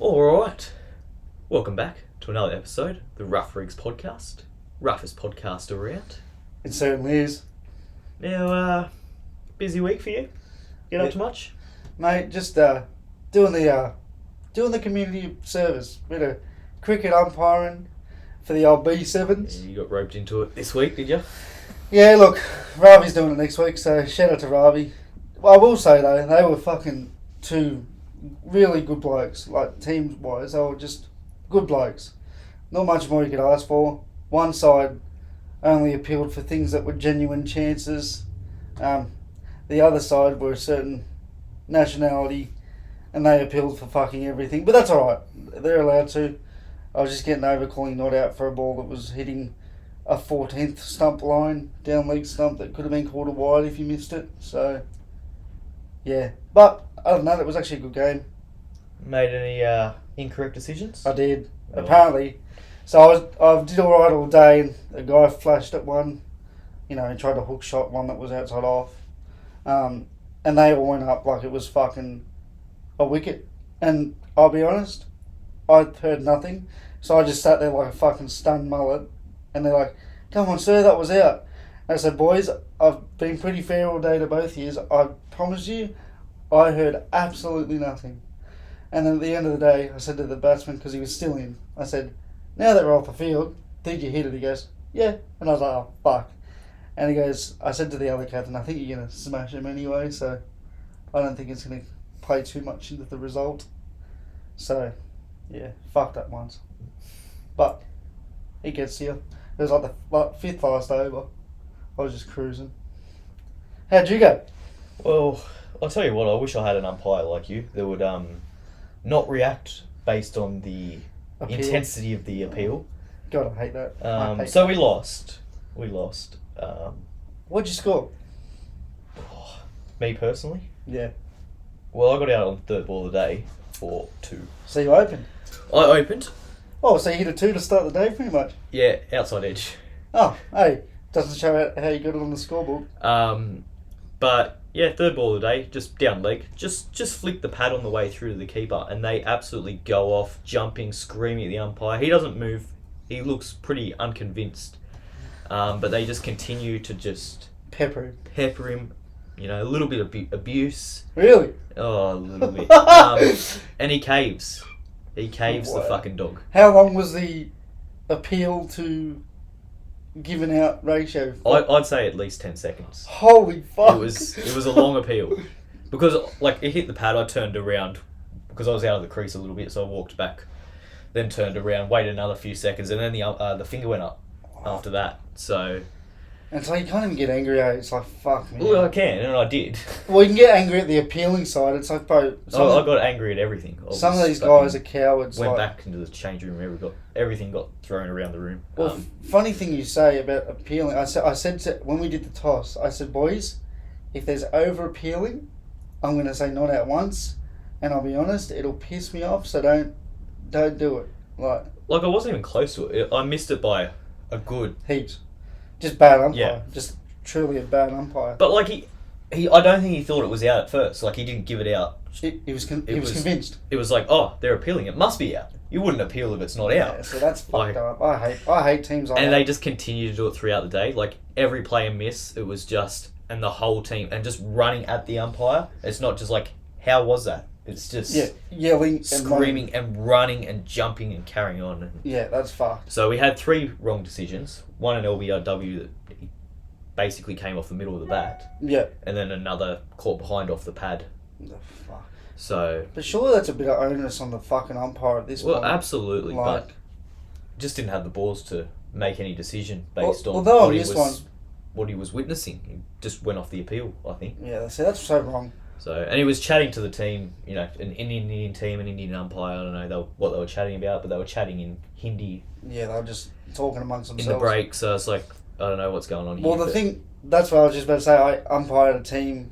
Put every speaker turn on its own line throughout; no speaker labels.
Alright, welcome back to another episode of the Rough Rigs podcast. Roughest podcast around.
It certainly is.
Now, busy week for you? Get up to much?
Mate, just doing the community service. Bit of cricket umpiring for the old B7s.
Yeah, you got roped into it this week, did you?
Yeah, look, Ravi's doing it next week, so shout out to Ravi. Well, I will say though, they were fucking two really good blokes. Like teams wise, they were just good blokes. Not much more you could ask for. One side only appealed for things that were genuine chances. The other side were a certain nationality, and they appealed for fucking everything. But that's alright. They're allowed to. I was just getting over calling not out for a ball that was hitting a 14th stump line, down leg stump that could have been called a wide if you missed it. So, yeah. But other than that, it was actually a good game.
Made any incorrect decisions?
I did.
Oh.
Apparently. So I did alright all day, and a guy flashed at one, and tried to hook shot one that was outside off. And they all went up like it was fucking a wicket. And I'll be honest, I heard nothing. So I just sat there like a fucking stunned mullet. And they're like, "Come on, sir, that was out." And I said, "Boys, I've been pretty fair all day to both years. I promise you, I heard absolutely nothing." And then at the end of the day, I said to the batsman, because he was still in, I said, "Now that we're off the field, did you hit it?" He goes, "Yeah." And I was like, "Oh, fuck." And he goes, I said to the other captain, "I think you're going to smash him anyway, so I don't think it's going to play too much into the result." So, yeah, fucked up once. But it gets to you. It was like the fifth last over. I was just cruising. How'd you go?
Well, I'll tell you what, I wish I had an umpire like you that would not react based on the
Appeal.
intensity of the appeal.
God, I hate that.
So we lost.
What'd you score?
Me personally?
Yeah.
Well, I got out on the third ball of the day for 2.
So you opened?
I opened.
Oh, so you hit a 2 to start the day pretty much?
Yeah, outside edge.
Oh, hey. Doesn't show how you got it on the scoreboard.
But yeah, third ball of the day, just down leg. Just flick the pad on the way through to the keeper, and they absolutely go off, jumping, screaming at the umpire. He doesn't move. He looks pretty unconvinced. But they just continue to just
Pepper.
him. A little bit of abuse.
Really?
Oh, a little bit. And he caves. He caves the fucking dog.
How long was the appeal to given out ratio?
I'd say at least 10 seconds.
Holy fuck.
It was a long appeal. Because, it hit the pad, I turned around, because I was out of the crease a little bit, so I walked back, then turned around, waited another few seconds, and then the finger went up after that, so...
And so you can't even get angry at it. It's like, fuck me.
Well, I can, and I did.
Well, you can get angry at the appealing side. It's like, bro...
I got angry at everything.
Some of these guys are cowards.
Went back into the change room, everything got thrown around the room.
Well, funny thing you say about appealing. I said when we did the toss, I said, "Boys, if there's over appealing, I'm going to say not out once, and I'll be honest, it'll piss me off. So don't do it." Like
I wasn't even close to it. I missed it by a good
heaps. Just bad umpire.
Yeah.
Just truly a bad umpire.
But he I don't think he thought it was out at first. He didn't give it out.
He was convinced.
It was like, oh, they're appealing. It must be out. You wouldn't appeal if it's not out.
Yeah, so that's fucked up. I hate teams like that.
And they just continue to do it throughout the day. Every play and miss, it was just, and the whole team, and just running at the umpire. It's not just how was that? It's just
yelling,
screaming and running and jumping and carrying on.
Yeah, that's fucked.
So we had 3 wrong decisions. One an LBRW that basically came off the middle of the bat.
Yeah.
And then another caught behind off the pad.
The fuck.
So.
But surely that's a bit of onus on the fucking umpire at this point.
Well, absolutely, but just didn't have the balls to make any decision based on what he was witnessing. He just went off the appeal, I think.
Yeah, that's so wrong.
So, and he was chatting to the team, an Indian team, an Indian umpire. I don't know what they were chatting about, but they were chatting in Hindi.
Yeah, they were just talking amongst themselves.
In the break, so it's I don't know what's going on here.
Well, that's what I was just about to say. I umpired a team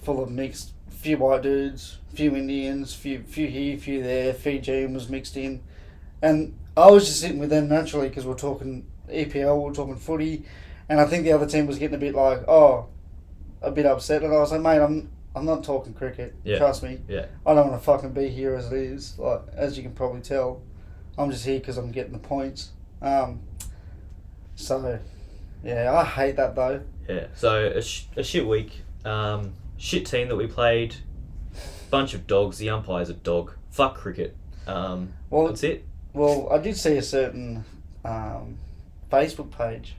full of mixed, few white dudes, few Indians, few here, few there. Fijian was mixed in, and I was just sitting with them naturally because we're talking EPL, we're talking footy, and I think the other team was getting a bit a bit upset, and I was like, mate, I'm not talking cricket.
Yeah.
Trust me.
Yeah.
I don't want to fucking be here as it is. Like, as you can probably tell, I'm just here because I'm getting the points. So, yeah, I hate that though.
Yeah. So a shit week. Shit team that we played. Bunch of dogs. The umpire's a dog. Fuck cricket.
Well,
that's it.
Well, I did see a certain Facebook page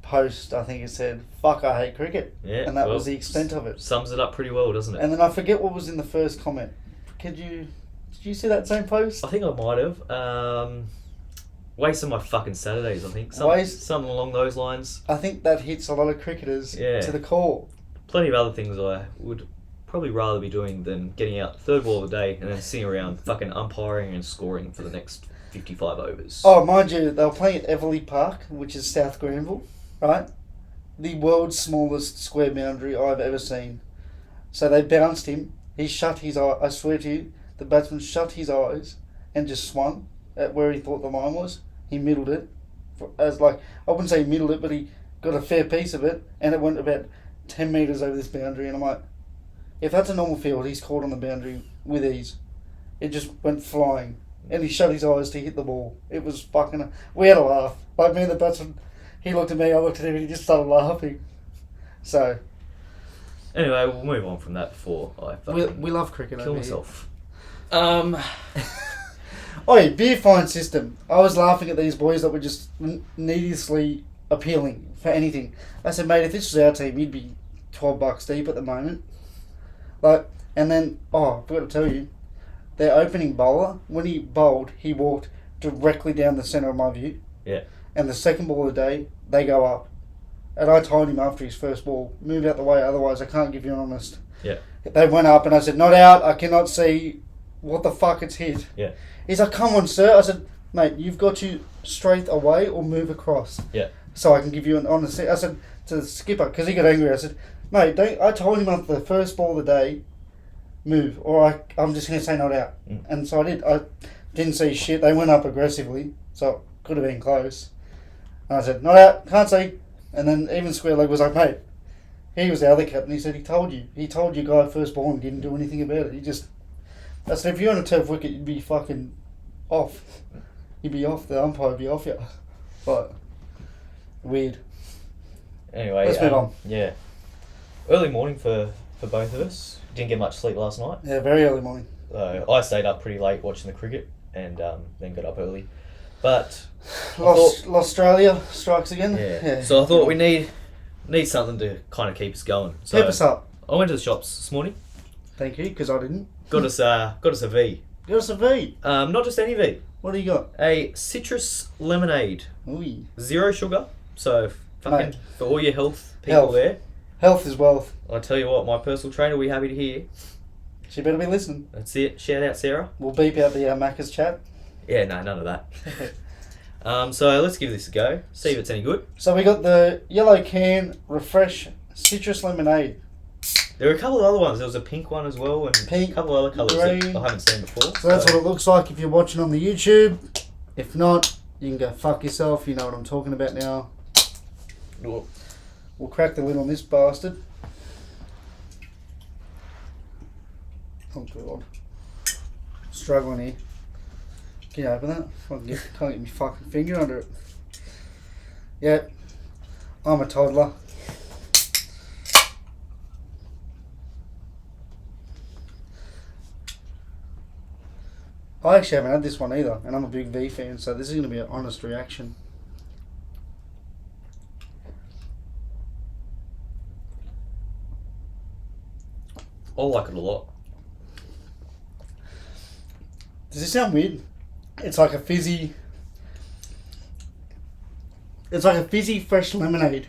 post. I think it said, "Fuck, I hate cricket,"
Yeah.
and that was the extent of it.
Sums it up pretty well, doesn't it?
And then I forget what was in the first comment. Did you see that same post?
I think I might have. Wasting my fucking Saturdays, I think. Something along those lines.
I think that hits a lot of cricketers to the core.
Plenty of other things I would probably rather be doing than getting out third ball of the day and then sitting around fucking umpiring and scoring for the next 55 overs.
Oh, mind you, they were playing at Everleigh Park, which is South Granville, right? The world's smallest square boundary I've ever seen. So they bounced him. He shut his eye. I swear to you, the batsman shut his eyes and just swung at where he thought the line was. He middled it. I wouldn't say he middled it, but he got a fair piece of it, and it went about 10 metres over this boundary. And I'm like, if that's a normal field, he's caught on the boundary with ease. It just went flying. And he shut his eyes to hit the ball. It was fucking... We had a laugh. Like, me and the batsman, he looked at me, I looked at him, and he just started laughing. So...
Anyway, we'll move on from that before I fucking...
We love cricket.
Kill myself.
Oi, beer fine system. I was laughing at these boys that were just needlessly appealing for anything. I said, mate, if this was our team, you'd be $12 deep at the moment. Like, and then, I forgot to tell you, their opening bowler, when he bowled, he walked directly down the centre of my view.
Yeah.
And the second ball of the day, they go up. And I told him after his first ball, move out the way, otherwise I can't give you an honest.
Yeah.
They went up and I said, not out, I cannot see what the fuck it's hit.
Yeah.
He's like, come on, sir. I said, mate, you've got to straight away or move across.
Yeah.
So I can give you an honest... I said to the skipper, because he got angry, I said, mate, I told him after the first ball of the day, move, or I'm just going to say not out.
Mm.
And so I did. I didn't see shit. They went up aggressively, so it could have been close. And I said, not out, can't see. And then even Square Leg was like, mate, he was the other captain. He said, he told you guy first ball and didn't do anything about it. He just... I said, if you're on a turf wicket, you'd be fucking off. You'd be off. The umpire would be off you. But, weird.
Anyway,
let's move on.
Yeah. Early morning for both of us. Didn't get much sleep last night.
Yeah, very early morning.
I stayed up pretty late watching the cricket and then got up early. But...
Lost Australia strikes again.
Yeah. So I thought we need something to kind of keep us going. So
Pep us up.
I went to the shops this morning.
Thank you, because I didn't.
Got us a V.
Got us a V.
Not just any V.
What do you got?
A citrus lemonade.
Ooh.
0 sugar. So fucking
Mate.
for all your health people there.
Health is wealth.
I tell you what, my personal trainer will be happy to hear.
She better be listening.
That's it. Shout out Sarah.
We'll beep out the Macca's chat.
Yeah, no, none of that. So let's give this a go. See if it's any good.
So we got the yellow can Refresh citrus lemonade.
There are a couple of other ones. There was a pink one as well, and
Pink,
a couple of other colours
green.
that I haven't seen before.
So that's what it looks like if you're watching on the YouTube. If not, you can go fuck yourself. You know what I'm talking about now. We'll crack the lid on this bastard. Oh god. Struggling here. Can you open that? Can't get my fucking finger under it. Yeah. I'm a toddler. I actually haven't had this one either, and I'm a big V fan, so this is going to be an honest reaction.
I like it a lot.
Does this sound weird? It's like a fizzy... It's like a fizzy fresh lemonade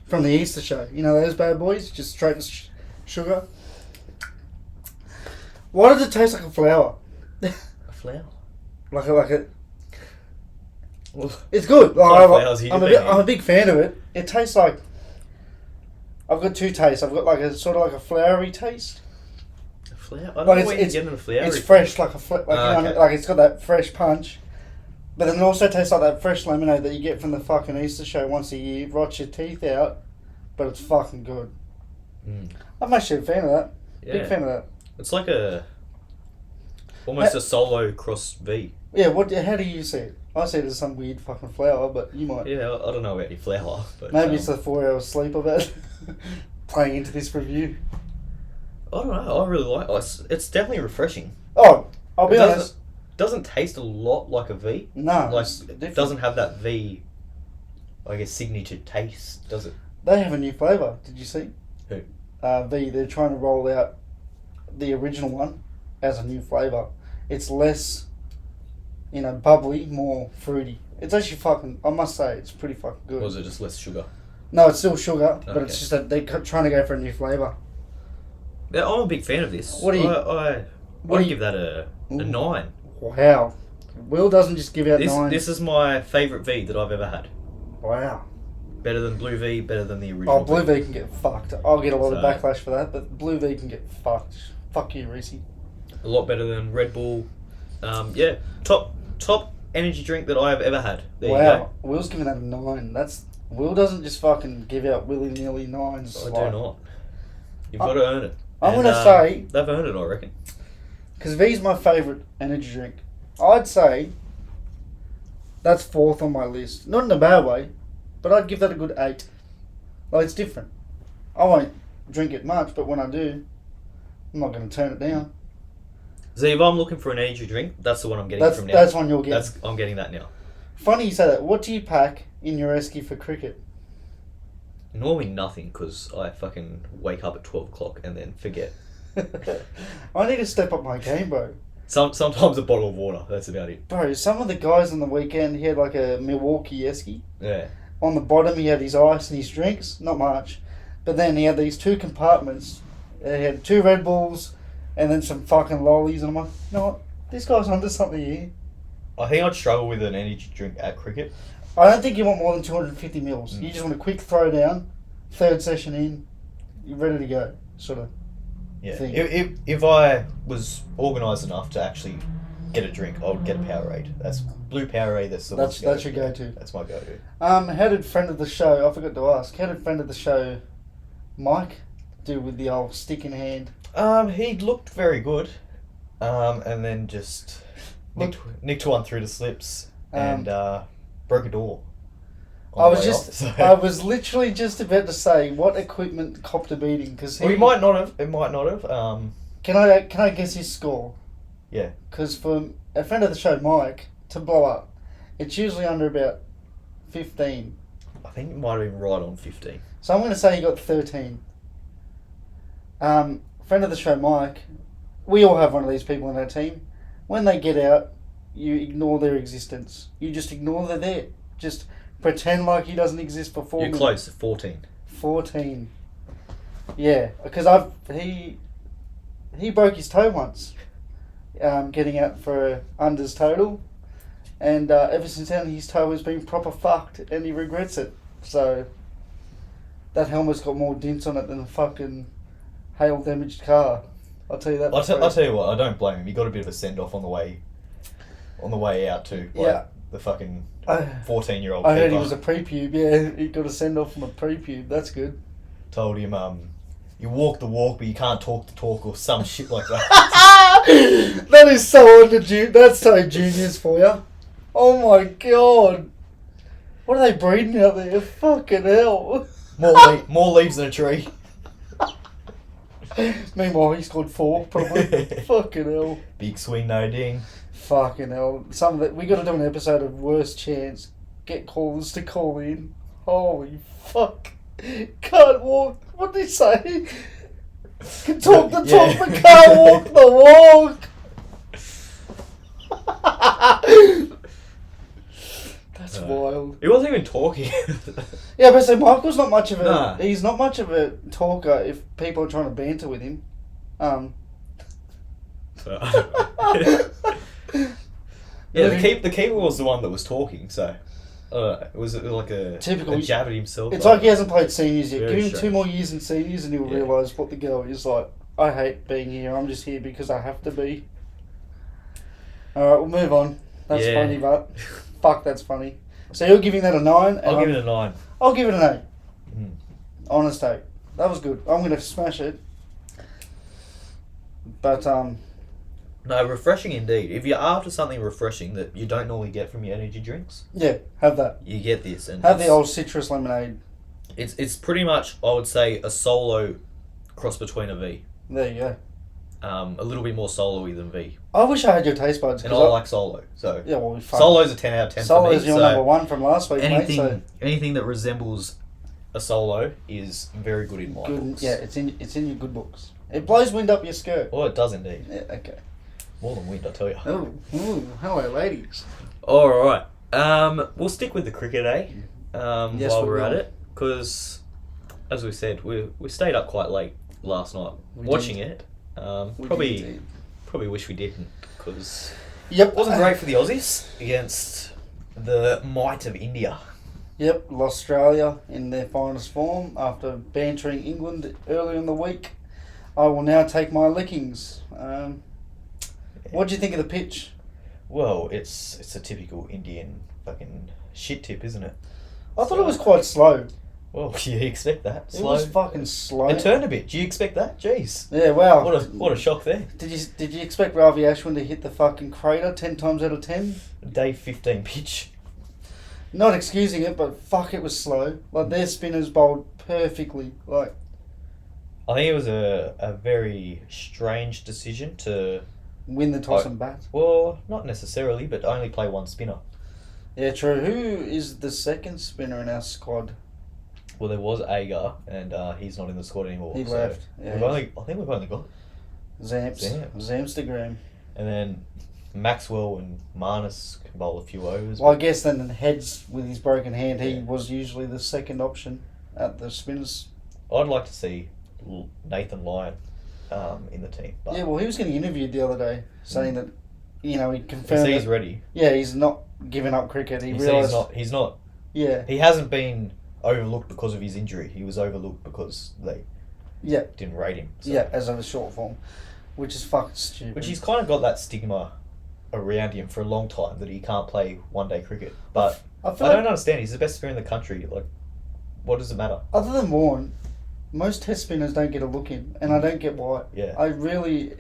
from the Easter show. You know those bad boys? Just straight sugar. Why does it taste like a flower?
A flower?
Like a...
Well,
it's good.
flowers here,
I'm a big fan of it. It tastes like... I've got two tastes. I've got like a sort of like a flowery taste.
a flower? I don't
Like
know where you're getting a flower.
It's fresh, like a
okay.
like it's got that fresh punch. But then it also tastes like that fresh lemonade that you get from the fucking Easter show once a year. Rots your teeth out, but it's fucking good. I'm actually a fan of that.
Yeah.
Big fan of that.
It's like almost a solo cross V.
Yeah, how do you see it? I see it as some weird fucking flower, but you might.
Yeah, I don't know about any flower, but
Maybe it's the 4 hours sleep I've had playing into this review.
I don't know. I really like it. It's definitely refreshing.
Oh, I'll be honest.
Doesn't taste a lot like a V.
No,
Like
it's
it
different.
doesn't have that V, I guess, signature taste, does it?
They have a new flavour. Did you see?
Who?
V. They're trying to roll out the original one as a new flavour. It's less, bubbly, more fruity. It's actually fucking. I must say, it's pretty fucking good.
Or is it just less sugar?
No, it's still sugar, but
Okay.
it's just that they're trying to go for a new flavour.
Yeah, I'm a big fan of this.
What do you-
I give that a 9.
Wow. Will doesn't just give out nines.
This is my favourite V that I've ever had.
Wow.
Better than Blue V, better than the original.
Oh, Blue V can get fucked. I'll get a lot of
So-
backlash for that, but Blue V can get fucked. Fuck you, Reese.
A lot better than Red Bull. Yeah, top energy drink that I have ever had. There you
Wow. Will's giving that a 9. Will doesn't just fucking give out willy-nilly 9s.
go. I do not. You've got to earn it.
I'm
And,
going to say,
they've earned it, I reckon.
because V's my favourite energy drink, I'd say that's 4th on my list. Not in a bad way, but I'd give that a good 8. Like, it's different. I won't drink it much, but when I do, I'm not going to turn it down.
So if I'm looking for an energy drink, that's the one I'm getting
That's
from now.
that's one you'll get.
I'm getting that now.
Funny you say that. What do you pack in your esky for cricket?
Normally nothing, because I fucking wake up at 12 o'clock and then forget.
I need to step up my game, bro.
Sometimes a bottle of water, that's about it.
Bro, some of the guys on the weekend, he had like a Milwaukee esky.
Yeah.
On the bottom, he had his ice and his drinks. Not much. But then he had these 2 compartments. He had 2 Red Bulls and then some fucking lollies. And I'm like, you know what? This guy's onto something here.
I think I'd struggle with an energy drink at cricket.
I don't think you want more than 250 mils. You just want a quick throw down, 3rd session in, you're ready to go, sort of.
Yeah.
Thing.
If I was organised enough to actually get a drink, I would get a Powerade. That's blue Powerade. That's the one.
That's your go-to.
That's my go-to.
How did friend of the show, I forgot to ask, how did friend of the show, Mike, do with the old stick in hand?
He looked very good, and then just nicked one through the slips and broke a door.
I was literally just about to say, what equipment copped a beating? Because
he might not have. It might not have.
Can I guess his score?
Yeah.
Because for a friend of the show, Mike, to blow up, it's usually under about 15.
I think it might have been right on 15.
So I'm going to say he got 13. Friend of the show, Mike, we all have one of these people in our team. When they get out, you ignore their existence. You just ignore they're there. Just pretend like he doesn't exist for 4 minutes.
You're close, 14.
14. Yeah, because he broke his toe once, getting out for unders total, and ever since then his toe has been proper fucked, and he regrets it. So that helmet's got more dents on it than a fucking hail damaged car. I'll tell you that.
I'll tell you what, I don't blame him. He got a bit of a send off on the way out too. Like
Yeah.
The fucking 14-year-old.
I heard he was a pre-pube. Yeah, he got a send off from a pre-pube. That's good.
Told him, you walk the walk, but you can't talk the talk, or some shit like that.
That is so That's so genius for you. Oh my god. What are they breeding out there? Fucking hell.
More leaves than a tree.
Meanwhile, he scored 4, probably. Fucking hell.
Big swing, no ding.
Fucking hell. We got to do an episode of Worst Chance. Get callers to call in. Holy fuck. Can't walk. What did he say? Can talk the talk, but can't walk the walk. That's wild.
He wasn't even talking.
Yeah, but so Michael's not much of a.
Nah.
He's not much of a talker if people are trying to banter with him.
Yeah, the keeper was the one that was talking, so it was like a
Typical.
a jab at himself.
It's like he hasn't played seniors yet.
Very
Give him
strange.
2 more years in seniors and he'll
Yeah.
realise what the go is like. I hate being here. I'm just here because I have to be. Alright, we'll move on. That's
Yeah.
funny, but fuck, that's funny. So you're giving that a 9?
I'll give it a 9.
I'll give it an 8.
Mm.
Honest 8. That was good. I'm going to smash it But
No, refreshing indeed. If you're after something refreshing that you don't normally get from your energy drinks,
yeah, have that.
you get this. And
Have the old citrus lemonade.
It's pretty much, I would say, a solo cross between a V.
There you go.
A little bit more solo-y than V.
I wish I had your taste buds.
And I like solo. So
Yeah, well, fine.
Solo's a 10 out of 10 for me.
Solo's your number one from last week,
anything,
mate. So
anything that resembles a solo is very good in my
good,
books.
yeah, it's in your good books. It blows wind up your skirt.
Oh, it does indeed.
Yeah, okay.
More than wind, I tell you.
Oh, hello, ladies.
All right. We'll stick with the cricket, eh?
Yes,
while
we
we're at
will.
it, because as we said, we stayed up quite late last night
We
watching
did.
it.
We
Probably
did indeed.
probably wish we didn't, because
Yep.
it wasn't great for the Aussies against the might of India.
Yep, lost Australia in their finest form after bantering England earlier in the week. I will now take my lickings. What do you think of the pitch?
Well, it's a typical Indian fucking shit tip, isn't it?
I thought it was quite slow.
Well, you expect that.
It was fucking slow.
It turned a bit. Do you expect that? Jeez.
Yeah, wow.
What a shock there.
Did you expect Ravi Ashwin to hit the fucking crater 10 times out of 10?
Day 15 pitch.
Not excusing it, but fuck, it was slow. Like, their spinners bowled perfectly. Like,
I think it was a very strange decision to,
win the toss and bat.
well, not necessarily, but only play one spinner.
Yeah, true. Who is the second spinner in our squad?
Well, there was Agar, and he's not in the squad anymore.
He
so
left. Yeah,
I think we've only got,
Zamstagram.
and then Maxwell and Marnus can bowl a few overs.
Well, I guess then Heads with his broken hand, he was usually the second option at the spinners.
I'd like to see Nathan Lyon in the team. But
Yeah, well, he was getting interviewed the other day saying that, he
you
confirmed
see he's
that,
ready.
yeah, he's not giving up cricket. He
You see
realised,
he's not.
yeah,
He hasn't been overlooked because of his injury. He was overlooked because they
yeah,
didn't rate him. So.
yeah, as of a short form, which is fucking stupid.
Which he's kind of got that stigma around him for a long time that he can't play one-day cricket. But
I
I
feel
don't
like,
understand. He's the best spinner in the country. Like, what does it matter?
other than Warren, most test spinners don't get a look in, and I don't get why.
Yeah.
I really,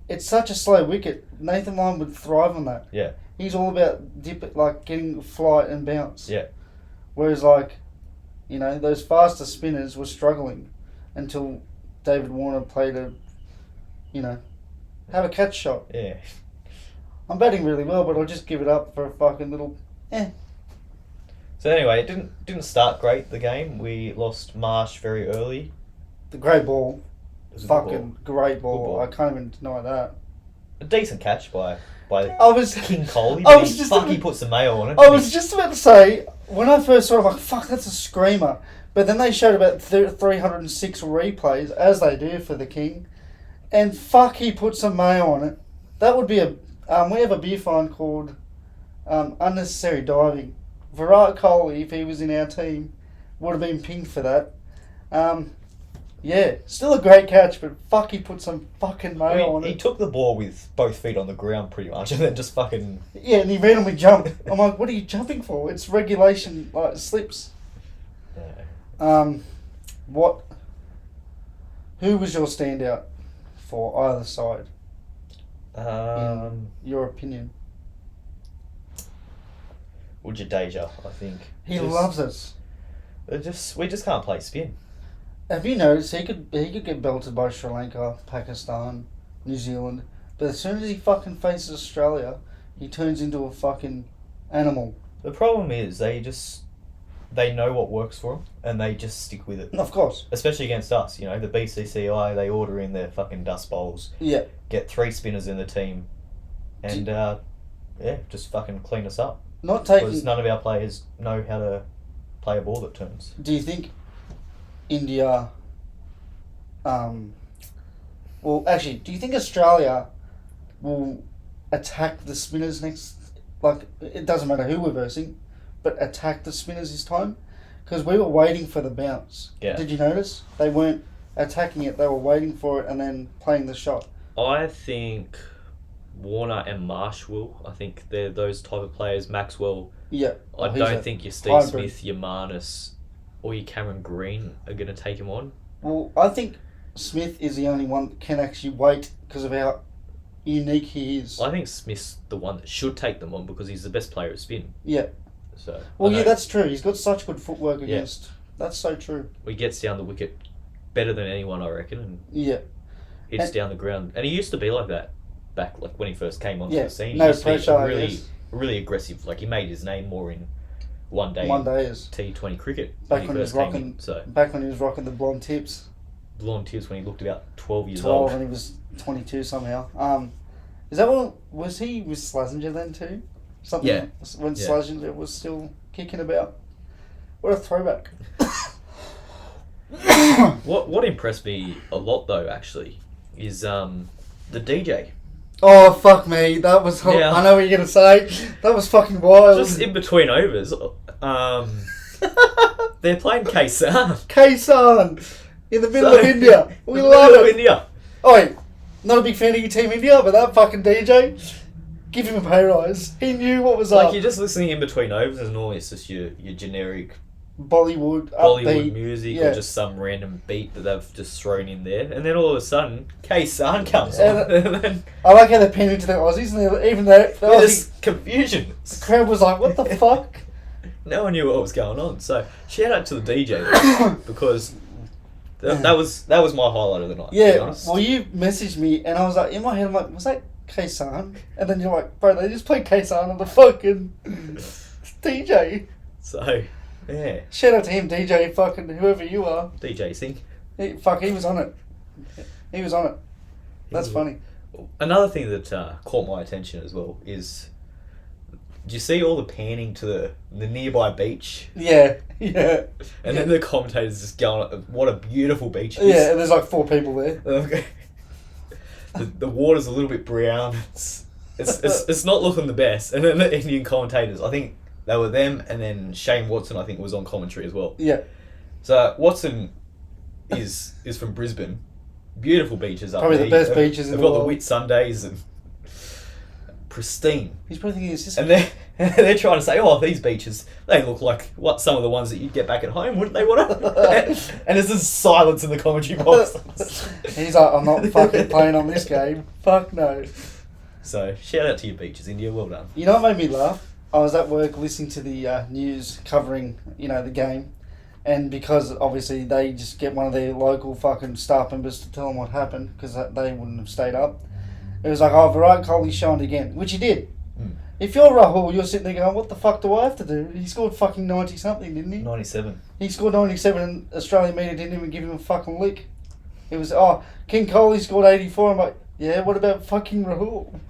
it's such a slow wicket. Nathan Lyon would thrive on that.
Yeah.
He's all about getting flight and bounce.
Yeah.
Whereas, those faster spinners were struggling until David Warner played have a catch shot.
Yeah.
I'm batting really well, but I'll just give it up for a fucking little,
So anyway, it didn't start great, the game. We lost Marsh very early.
The great ball.
It was a good
Fucking great
Good ball.
ball. I can't even deny that.
A decent catch by
I was
King Coley.
I
But
was just
he put some mayo on it.
I
didn't
was
he?
just about to say, when I first saw it, I'm like, fuck, that's a screamer. But then they showed about 306 replays, as they do for the King. And fuck, he put some mayo on it. That would be we have a beer fine called unnecessary diving. Virat Kohli, if he was in our team, would have been pinged for that. Yeah, still a great catch, but fuck, he put some fucking mayo on
He
it.
took the ball with both feet on the ground pretty much, and then just fucking.
Yeah, and he randomly jumped. I'm like, what are you jumping for? It's regulation, slips. Who was your standout for either side, in your opinion?
Well, Jadeja, I think.
He loves us.
We just can't play spin.
Have you noticed he could get belted by Sri Lanka, Pakistan, New Zealand, but as soon as he fucking faces Australia, he turns into a fucking animal.
The problem is they know what works for them, and they just stick with it.
Of course.
Especially against us, the BCCI, they order in their fucking dust bowls,
Yeah.
get 3 spinners in the team, and just fucking clean us up.
Not
Because
taking.
none of our players know how to play a ball that turns.
Do you think India? Well, actually, do you think Australia will attack the spinners next? Like, it doesn't matter who we're versing, but attack the spinners this time, because we were waiting for the bounce.
Yeah.
Did you notice? They weren't attacking it; they were waiting for it and then playing the shot.
I think Warner and Marsh will. I think they're those type of players. Maxwell.
Yeah.
I
he's
don't
a
think your Steve
hybrid.
Smith, your Marnus, or your Cameron Green are going to take him on.
Well, I think Smith is the only one that can actually wait because of how unique he is.
I think Smith's the one that should take them on because he's the best player at spin.
Yeah.
So.
Well, yeah, that's true. He's got such good footwork
Yeah.
against. That's so true.
He gets down the wicket better than anyone, I reckon, and
Yeah.
hits down the ground. And he used to be like that back, like when he first came onto
Yeah,
the scene.
no
he used to be
pressure, I
really,
guess.
really aggressive. Like he made his name more in one day
is
T20 cricket
back
when
when
he
he was
first came
rocking.
in. So
Back when he was rocking the blonde tips.
blonde tips when he looked about 12 years
12
old.
and he was 22 somehow. Is that what was he with Slazenger then too? Something.
Yeah.
When
Yeah.
Slazenger was still kicking about. What a throwback.
What impressed me a lot though, actually, is the DJ.
Oh fuck me! That was.
Yeah.
I know what you're gonna say. That was fucking wild.
Just in between overs, they're playing K-San.
K-San in the middle of India. We love
Middle of
it.
India.
Oh wait, not a big fan of your team India, but that fucking DJ, give him a pay rise. He knew what was
Like
up.
you're just listening in between overs, and normally it's just your generic
Bollywood
Bollywood
upbeat.
music
yeah.
or just some random beat that they've just thrown in there, and then all of a sudden K-San comes
And-
on, and then
I like how they're panning to the Aussies, and even the Aussie
there's confusion.
the crowd was like, "What the fuck?"
No one knew what was going on. So shout out to the DJ though, because that was my highlight of the night. To be
Yeah.
honest.
Well, you messaged me, and I was like, in my head, I'm like, "Was that K-San?" And then you're like, "Bro, they just played K-San on the fucking DJ."
So yeah,
Shout out to him, DJ, fucking whoever you are.
DJ Singh.
He was on it. He was on it. That's funny.
Another thing that caught my attention as well is, do you see all the panning to the nearby beach?
Yeah, yeah.
And then the commentators just going, what a beautiful beach it is.
Yeah, and there's like 4 people there.
Okay. The water's a little bit brown. It's not looking the best. And then the Indian commentators, I think they were them, and then Shane Watson, I think, was on commentary as well.
Yeah.
So Watson is from Brisbane. Beautiful beaches up
Probably
there.
the best beaches in
They've
the
got the
world.
Whit Sundays and pristine.
He's probably thinking it's just...
And they're trying to say, oh, these beaches, they look like what some of the ones that you'd get back at home, wouldn't they? And there's just silence in the commentary box.
He's like, I'm not fucking playing on this game. Fuck no.
So, shout out to your beaches, India. Well done.
You know what made me laugh? I was at work listening to the news covering, the game. And because, obviously, they just get one of their local fucking staff members to tell them what happened, because they wouldn't have stayed up. It was like, oh, Virat Kohli shined again, which he did.
Mm.
If you're Rahul, you're sitting there going, what the fuck do I have to do? He scored fucking 90-something, didn't he?
97.
He scored 97 and Australian media didn't even give him a fucking lick. It was, King Kohli scored 84. I'm like, yeah, what about fucking Rahul?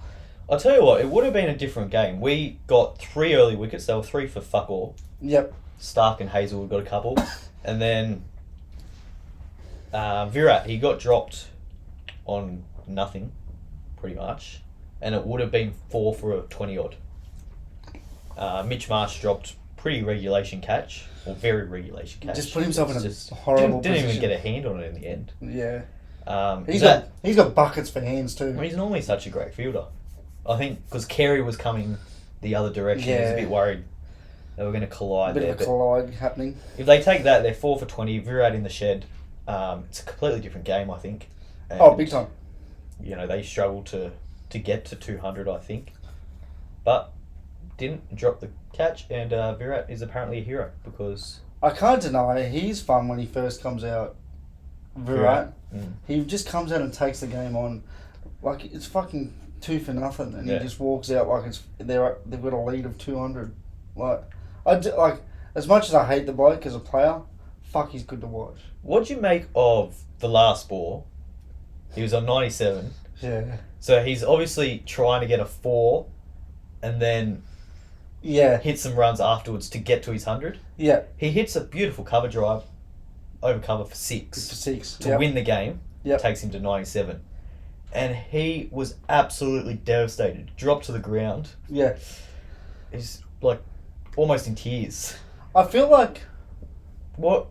I'll tell you what, it would have been a different game. We got 3 early wickets. They were 3 for fuck all.
Yep.
Stark and Hazelwood got a couple. And then Virat, he got dropped on nothing, pretty much. And it would have been 4 for a 20-odd. Mitch Marsh dropped pretty regulation catch, or very regulation catch.
Just put himself in a
Just
horrible
didn't
position.
even get a hand on it in the end.
Yeah. He's got buckets for hands too.
He's normally such a great fielder. I think because Carey was coming the other direction, he was
Yeah.
a bit worried they were going to collide
Bit
there.
of a
But
collide happening.
if they take that, they're 4 for 20. Virat in the shed. It's a completely different game, I think. And,
Oh, big time.
They struggled to get to 200, I think, but didn't drop the catch. And Virat is apparently a hero because
I can't deny he's fun when he first comes out. Virat.
Mm.
He just comes out and takes the game on. Like, it's fucking 2 for nothing. And
Yeah.
he just walks out like they've got a lead of 200. Like, as much as I hate the bloke as a player, fuck, he's good to watch.
What'd you make of the last ball? He was on 97.
Yeah.
So he's obviously trying to get a 4 and then
Yeah.
hit some runs afterwards to get to his 100.
Yeah.
He hits a beautiful cover drive, over cover for
For
6
6.
to win the game.
Yep.
Takes him to 97. And he was absolutely devastated. Dropped to the ground.
Yeah.
He's like almost in tears.
I feel like,
What?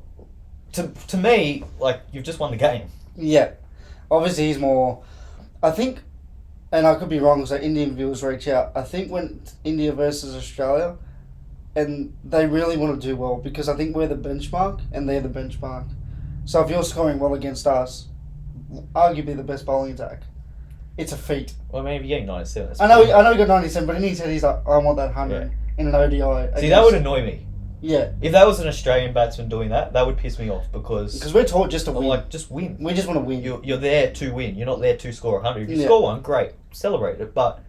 To me, like, you've just won the game.
yeah, obviously he's more, I think, and I could be wrong, so Indian viewers reach out, I think when India versus Australia, and they really want to do well, because I think we're the benchmark, and they're the benchmark. So if you're scoring well against us, arguably the best bowling attack. It's a feat.
Well, I mean, if you're getting 97, that's
I know
pretty-
he got 97, but then he said he's like, I want that 100 in an ODI.
See, that would annoy me.
Yeah.
If that was an Australian batsman doing that, that would piss me off
Because we're taught just to
I'm
win.
like, just win.
We just want to win.
You're there to win. You're not there to score 100. If you
Yeah.
score one, great, celebrate it. But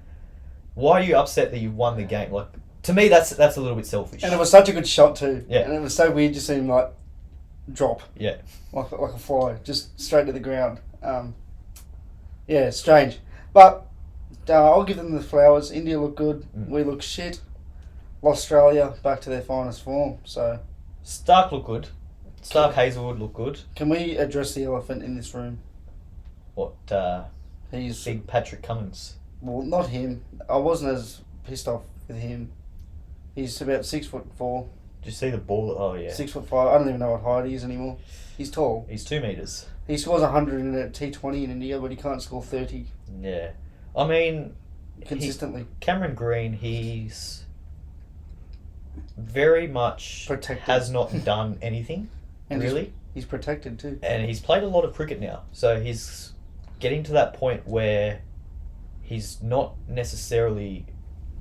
why are you upset that you won the game? Like, to me, that's a little bit selfish.
And it was such a good shot too.
Yeah.
And it was so weird to see him like drop.
Yeah.
Like a fly, just straight to the ground. Yeah, strange. But I'll give them the flowers. India look good. We look shit. Australia back to their finest form. So
Stark look good. Stark Hazelwood look good.
can we address the elephant in this room?
What?
He's
Big Patrick Cummins.
well, not him. I wasn't as pissed off with him. He's about 6'4",
Did you see the ball? Oh yeah.
6'5". I don't even know what height he is anymore. He's tall.
He's 2 meters.
He scores 100 in a T20 in India, but he can't score 30
Yeah. I mean,
consistently.
Cameron Green, he's very much
Protected.
has not done anything,
And
really.
He's protected too.
And he's played a lot of cricket now. So he's getting to that point where he's not necessarily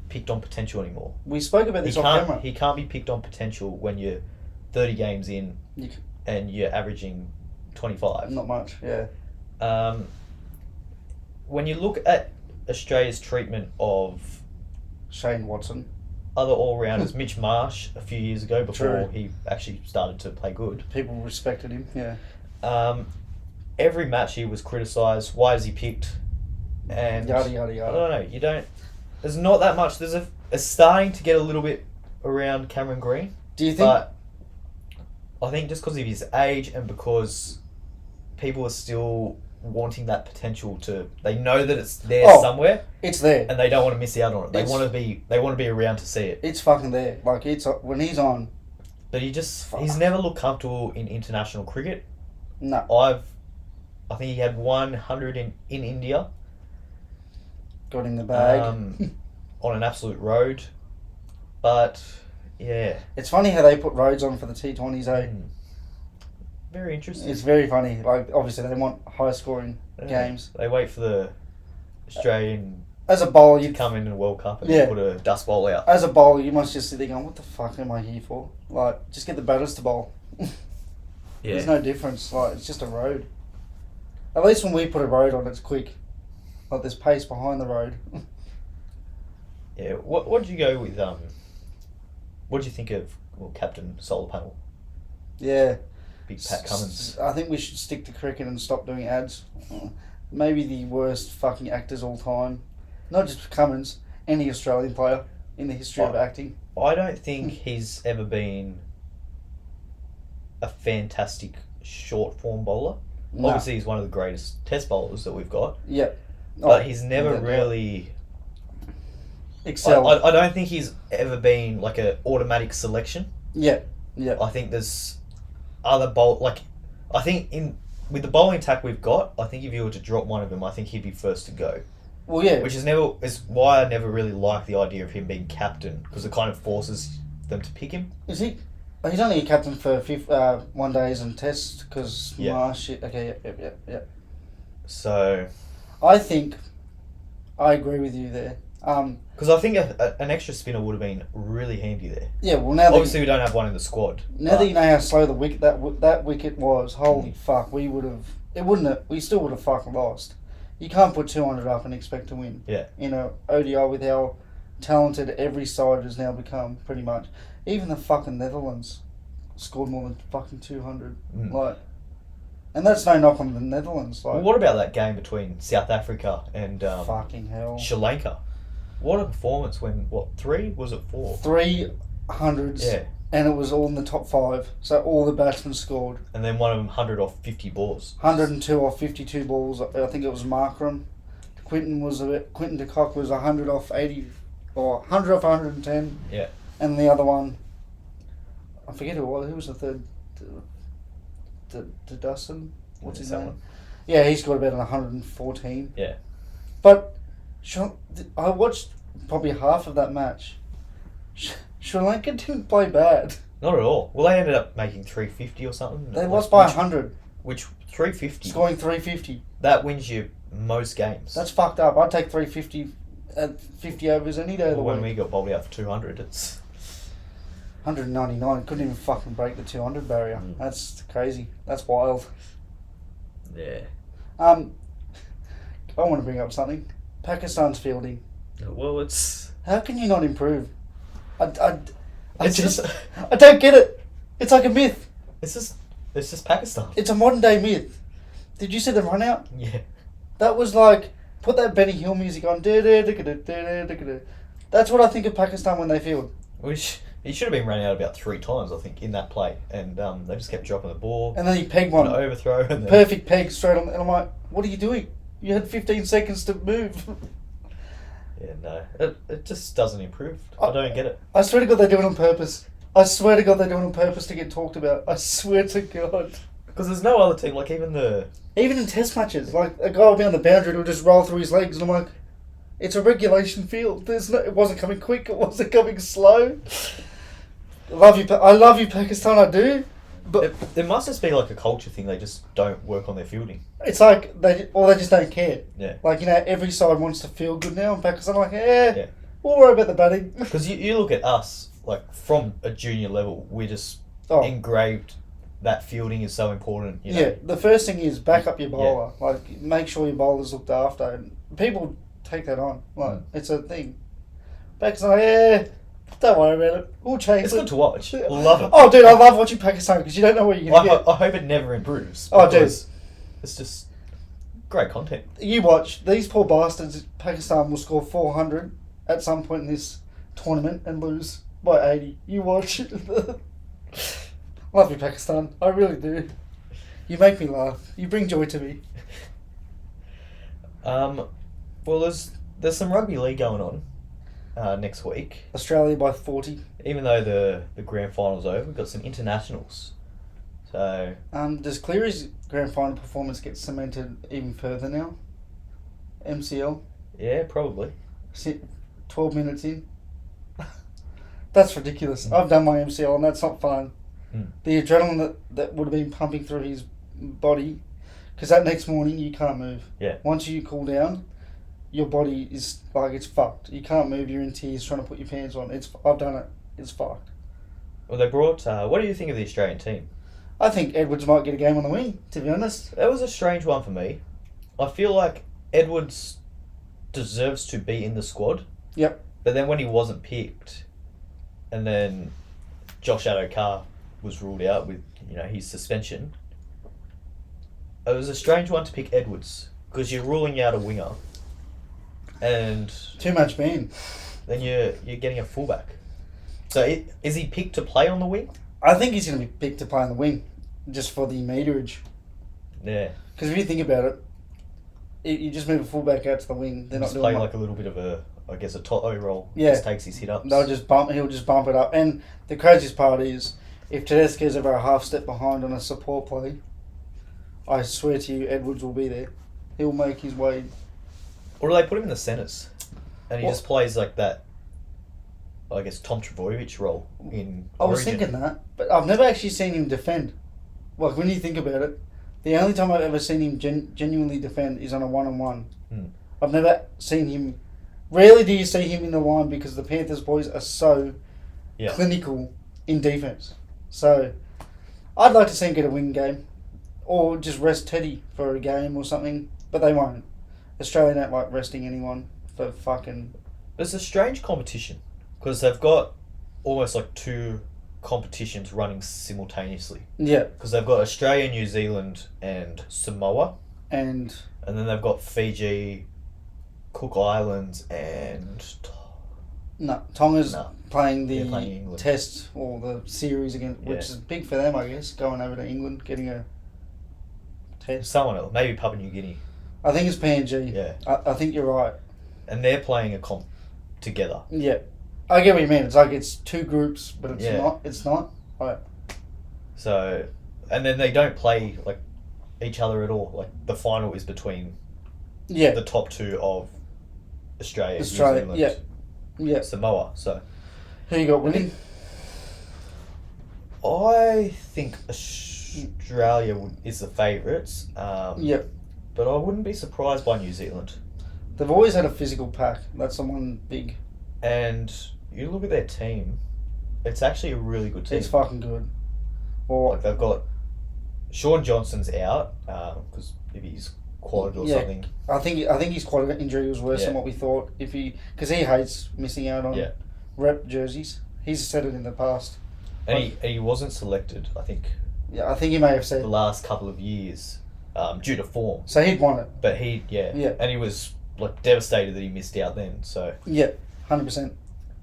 picked on potential anymore.
We spoke about this off camera.
He can't be picked on potential when you're 30 games in
You
and you're averaging 25.
Not much, yeah.
When you look at Australia's treatment of
Shane Watson.
other all-rounders, Mitch Marsh a few years ago before
True.
he actually started to play good.
People respected him, yeah.
Every match he was criticised. Why is he picked? And
Yada, yada,
I
yada.
don't know. You don't. There's not that much. There's a starting to get a little bit around Cameron Green,
Do you think...
but I think just because of his age and because people are still wanting that potential to, they know that it's there somewhere
It's there.
and they don't want to miss out on it. They
It's-
want to be around to see it.
It's fucking there. Like, it's when he's on...
But he's never looked comfortable in international cricket.
No.
I think he had 100 in India.
Got in the bag.
On an absolute road. But, yeah.
It's funny how they put roads on for the T20s, eh?
Very interesting.
It's very funny. Like, obviously, they want high-scoring games.
They wait for the Australian
As a bowler,
to
you
come in the World Cup and
Yeah.
put a dust bowl out.
as a bowler, you must just sit there going, what the fuck am I here for? Like, just get the batters to bowl.
Yeah.
There's no difference. Like, it's just a road. At least when we put a road on, it's quick. Like, there's pace behind the road.
Yeah. What did you go with? What did you think of Captain Solar Panel?
Yeah.
Big Pat Cummins.
I think we should stick to cricket and stop doing ads. Maybe the worst fucking actors all time. Not just Cummins, any Australian player in the history of acting.
I don't think he's ever been a fantastic short form bowler.
No.
Obviously, he's one of the greatest test bowlers that we've got,
Yeah.
but he's never
yeah.
really.
Excel.
I don't think he's ever been like an automatic selection.
Yeah. Yeah.
I think there's other I think with the bowling attack we've got, I think if you were to drop one of them, I think he'd be first to go.
Well, yeah.
Which is why I never really liked the idea of him being captain, because it kind of forces them to pick him.
Is he? He's only a captain for one days and tests because shit. Okay, yeah.
So,
I think I agree with you there.
because I think an extra spinner would have been really handy there.
Yeah. Well, now
Obviously, we don't have one in the squad.
that you know how slow the wicket that wicket was, holy fuck, we would have. It wouldn't have. We still would have fucking lost. You can't put 200 up and expect to win.
Yeah.
In a ODI with how talented every side has now become, pretty much. Even the fucking Netherlands scored more than fucking 200. Like, and that's no knock on the Netherlands. Like,
Well, what about that game between South Africa and
fucking hell.
Sri Lanka? What a performance when, 3? Was it 4?
300s.
Yeah.
And it was all in the top 5. So all the batsmen scored.
And then one of them 100 off 50 balls.
102 off 52 balls. I think it was Markram. Quinton de Kock was 100 off 80, or 100 off 110.
Yeah.
And the other one, I forget who it was. Who was the third? Dustin? What's his
that
name?
one?
Yeah, he scored about 114.
Yeah.
But I watched probably half of that match. Sri Lanka didn't play bad.
Not at all. Well, they ended up making 350 or something.
They lost by 100.
Which 350?
Scoring 350.
that wins you most games.
That's fucked up. I'd take 350 at 50 overs any day of the
when
week.
we got bowled out for 200, it's
199. Couldn't even fucking break the 200 barrier. That's crazy. That's wild.
yeah.
I want to bring up something. Pakistan's fielding.
Well, it's
How can you not improve? I
it's just
I don't get it. It's like a myth.
it's just Pakistan.
It's a modern day myth. Did you see the run out?
Yeah.
That was like, put that Benny Hill music on. That's what I think of Pakistan when they field.
Which he should have been running out about 3 times, I think, in that play, and they just kept dropping the ball.
And then he pegged
An
one.
overthrow, and then
Perfect peg straight on. And I'm like, what are you doing? You had 15 seconds to move.
yeah, no, it just doesn't improve. I don't get it.
I swear to God they do it on purpose. I swear to God they do it on purpose to get talked about. I swear to God.
Because there's no other team, like even
Even in test matches, like a guy will be on the boundary and will just roll through his legs, and I'm like, it's a regulation field. It wasn't coming quick. It wasn't coming slow. I love you, Pakistan. I do, but
there must just be like a culture thing. They just don't work on their fielding.
it's like they just don't care.
Yeah.
Like, every side wants to feel good now, and Pakistan are like,
Yeah.
we'll worry about the batting.
Because you look at us, like from a junior level, we're just
Oh.
engraved that fielding is so important. You know?
Yeah, the first thing is back up your bowler. Like, make sure your bowler's looked after. And people take that on. Like, it's a thing. Pakistan, don't worry about it. We'll change
It's
it.
good to watch. Love it.
Oh, dude, I love watching Pakistan because you don't know what you're going to get.
I hope it never improves.
Oh, dude.
because it's just great content.
You watch, these poor bastards, Pakistan will score 400 at some point in this tournament and lose by 80. You watch. Love you, Pakistan. I really do. You make me laugh. You bring joy to me.
Well, there's some rugby league going on next week.
Australia by 40.
Even though the grand final's over, we've got some internationals. So
Does Cleary's grand final performance get cemented even further now? MCL?
yeah, probably.
12 minutes in? That's ridiculous. I've done my MCL and that's not fun. The adrenaline that would have been pumping through his body, because that next morning you can't move.
Yeah.
Once you cool down, your body is like, it's fucked. You can't move. You're in tears trying to put your pants on. I've done it. It's fucked.
Well, they brought. What do you think of the Australian team?
I think Edwards might get a game on the wing, to be honest.
That was a strange one for me. I feel like Edwards deserves to be in the squad.
Yep.
But then when he wasn't picked, and then Josh Adokar was ruled out with his suspension, it was a strange one to pick Edwards because you're ruling out a winger, and
Too much ban.
then you're getting a fullback. So is he picked to play on the wing?
I think he's going to be picked to play on the wing, just for the meterage.
Yeah.
Because if you think about it, you just move a fullback out to the wing. They're
Just
not
play
doing
like a little bit of a, I guess, a Toto role.
Yeah.
Just takes his hit ups.
He'll just bump it up. And the craziest part is, if Tedesco's ever a half step behind on a support play, I swear to you, Edwards will be there. He'll make his way.
Or do they put him in the centres, and he
What?
just plays like that, I guess, Tom Trbojevic role in
I was
Origin.
thinking that, but I've never actually seen him defend. Like, when you think about it, the only time I've ever seen him genuinely defend is on a one-on-one. I've never seen him. Rarely do you see him in the line because the Panthers boys are so clinical in defence. So, I'd like to see him get a wing game, or just rest Teddy for a game or something, but they won't. Australia don't like resting anyone for fucking...
It's a strange competition because they've got almost like 2 competitions running simultaneously.
Yeah.
Because they've got Australia, New Zealand, and Samoa,
And
then they've got Fiji, Cook Islands, and
no, Tonga's playing
They're
the
playing England.
test or the series again, which is big for them, I guess, going over to England, getting a test.
someone else, maybe Papua New Guinea.
I think it's PNG.
Yeah.
I think you're right.
And they're playing a comp together.
Yeah. I get what you mean. It's like it's 2 groups, but it's
Yeah.
not. It's not. Right.
So, and then they don't play like each other at all. Like the final is between
Yeah.
the top 2 of Australia, New Zealand,
Yeah.
Samoa. So
Who you got winning?
I think Australia is the favourites.
Yep.
But I wouldn't be surprised by New Zealand.
They've always had a physical pack. That's the one big.
And you look at their team, it's actually a really good team.
It's fucking good. Or
Like they've got Sean Johnson's out because if he's quad or something.
I think his quad injury was worse than
Yeah.
what we thought. Because he hates missing out on
Yeah.
rep jerseys. He's said it in the past.
And he wasn't selected, I think,
Yeah, I think he may have said.
the last couple of years due to form.
So he'd won it.
But
Yeah.
And he was like devastated that he missed out then. So,
Yeah, 100%.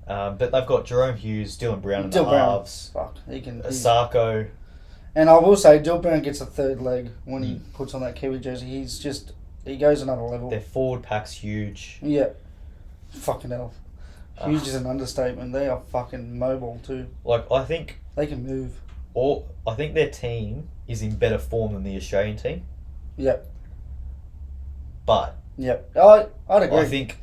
but they've got Jerome Hughes, Dylan Brown in the
Dylan Brown.
halves,
Fuck, he can.
Asako.
And I will say, Dylan Brown gets a third leg when he puts on that Kiwi jersey. He goes another level.
Their forward pack's huge.
Yeah. Fucking hell. Huge is an understatement. They are fucking mobile too.
Like I think
They can move.
I think their team is in better form than the Australian team.
Yep.
But
Yep. I'd agree.
I think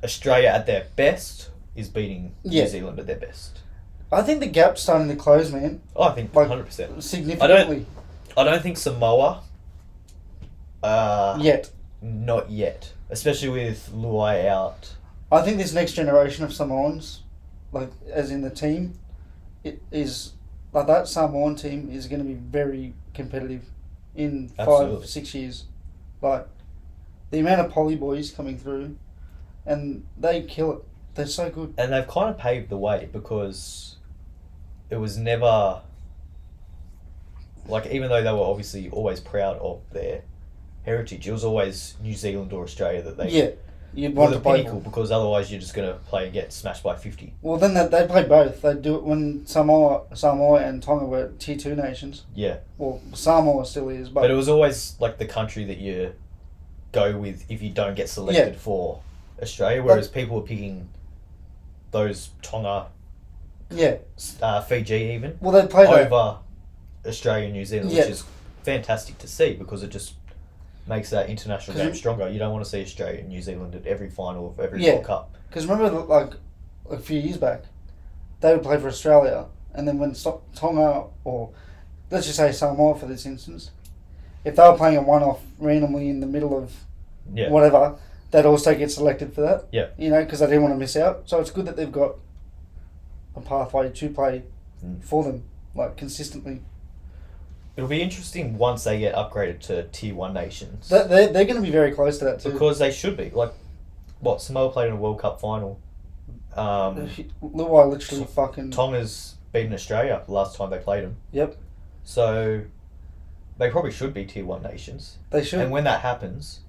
Australia at their best is beating
Yeah.
New Zealand at their best.
I think the gap's starting to close, man.
I think
Like,
100%.
Significantly.
I don't think Samoa.
Yet.
Not yet, especially with Luai out.
I think this next generation of Samoans, like as in the team, it is like that Samoan team is going to be very competitive in
Absolutely.
5-6 years. Like the amount of poly boys coming through, and they kill it. They're so good.
And they've kind of paved the way because it was never like, even though they were obviously always proud of their heritage, it was always New Zealand or Australia that they
You'd
were
want
the
to play.
pinnacle, because otherwise you're just going to play and get smashed by 50.
Well, then they play both. They do it when Samoa and Tonga were Tier 2 nations.
Yeah.
Well, Samoa still is,
But it was always like the country that you go with if you don't get selected for Australia, whereas people were picking those Tonga,
yeah.
Fiji even,
Well, they play that.
over Australia and New Zealand,
Yeah.
which is fantastic to see because it just makes that international
'Cause
game stronger. You don't want to see Australia and New Zealand at every final of every
Yeah.
World Cup.
Because remember, like a few years back, they would play for Australia, and then when Tonga, or let's just say Samoa for this instance, if they were playing a one-off randomly in the middle of
Yeah.
whatever, they'd also get selected for that.
Yeah.
You know, because they didn't want to miss out. So it's good that they've got a pathway to play for them, like consistently.
It'll be interesting once they get upgraded to Tier 1 nations.
They're going to be very close to that too.
Because they should be. Like, what, Samoa played in a World Cup final.
Luai literally fucking...
Tonga's beaten Australia the last time they played them.
Yep,
So they probably should be Tier 1 nations.
they should.
And when that happens,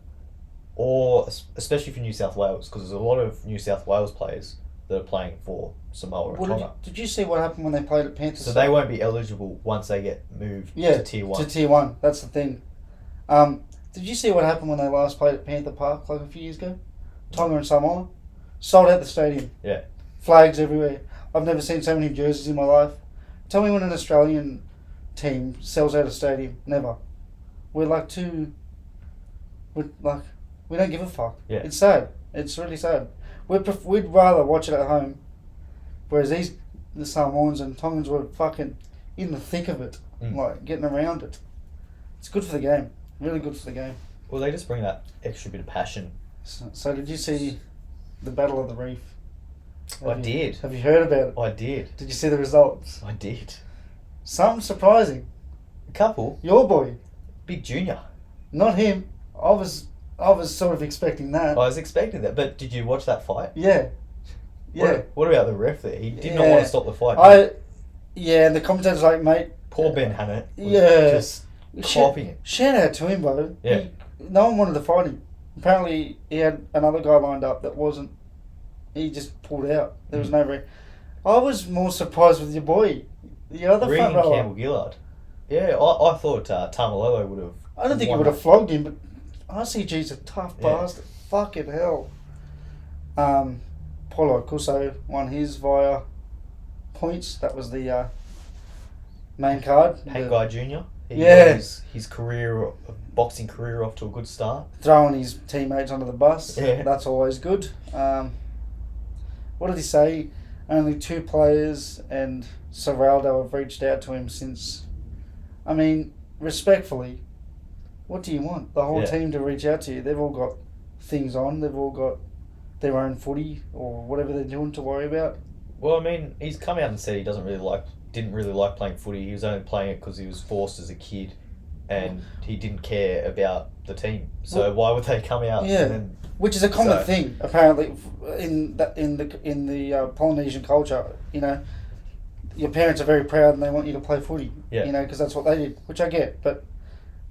or especially for New South Wales, because there's a lot of New South Wales players that are playing for Samoa and
What
Tonga.
did you see what happened when they played at Panthers?
So they won't be eligible once they get moved
Yeah,
to Tier 1.
to Tier 1. That's the thing. Did you see what happened when they last played at Panther Park like a few years ago? Tonga and Samoa. Sold out the stadium.
Yeah.
Flags everywhere. I've never seen so many jerseys in my life. Tell me when an Australian team sells out a stadium. Never. We're like we don't give a fuck.
Yeah.
It's sad. It's really sad. We'd rather watch it at home. Whereas the Samoans and Tongans were fucking in the thick of it. Like, getting around it. It's good for the game. Really good for the game.
Well, they just bring that extra bit of passion.
So did you see the Battle of the Reef?
Did.
Have you heard about it?
I did.
Did you see the results?
I did.
Something surprising.
A couple.
Your boy.
Big Junior.
Not him. I was sort of expecting that.
I was expecting that, but did you watch that fight?
Yeah. Yeah.
What about the ref there? He did not want to stop the fight.
And the commentator's like, mate.
Poor Ben Hannett.
Was
Just copying it.
Shout out to him, bro.
Yeah.
No one wanted to fight him. Apparently, he had another guy lined up that wasn't. He just pulled out. There was no. I was more surprised with your boy, the other front rower.
Campbell Gillard. Yeah, I thought Tamalolo would have.
I don't think he would have flogged him, but ICG's a tough bastard. Fucking hell. Paulo Cusso won his via points. That was the main card.
Hank Guy Jr. He
Yeah.
got his boxing career off to a good start.
Throwing his teammates under the bus.
Yeah.
That's always good. What did he say? Only 2 players and Serraldo have reached out to him since. I mean, respectfully, what do you want? The whole
Yeah.
team to reach out to you. They've all got things on. They've all got their own footy or whatever they're doing to worry about.
Well, I mean, he's come out and said he didn't really like playing footy. He was only playing it because he was forced as a kid, and he didn't care about the team. So
Well,
why would they come out?
yeah.
And then,
Which is a common
So-
thing, apparently, in the Polynesian culture. You know, your parents are very proud and they want you to play footy.
Yeah.
You know, because that's what they did, which I get. But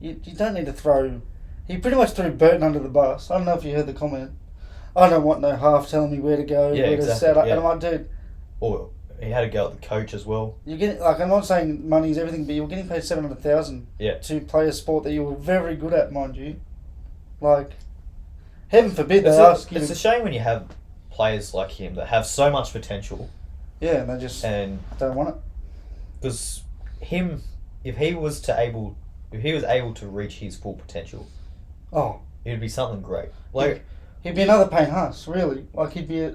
you don't need to throw. He pretty much threw Burton under the bus. I don't know if you heard the comment. I don't want no half telling me where to go,
Yeah,
where
exactly,
to set up.
yeah.
And I'm like, dude,
or he had to go at the coach as well.
you're getting like I'm not saying money's everything, but you're getting paid 700,000
Yeah.
to play a sport that you were very good at, mind you. Like, heaven forbid they ask you.
It's a shame when you have players like him that have so much potential,
Yeah, and they just
and
don't want it.
because if he was able to reach his full potential,
Oh,
it'd be something great. Like
he'd be another Payne Haas, really. Like he'd be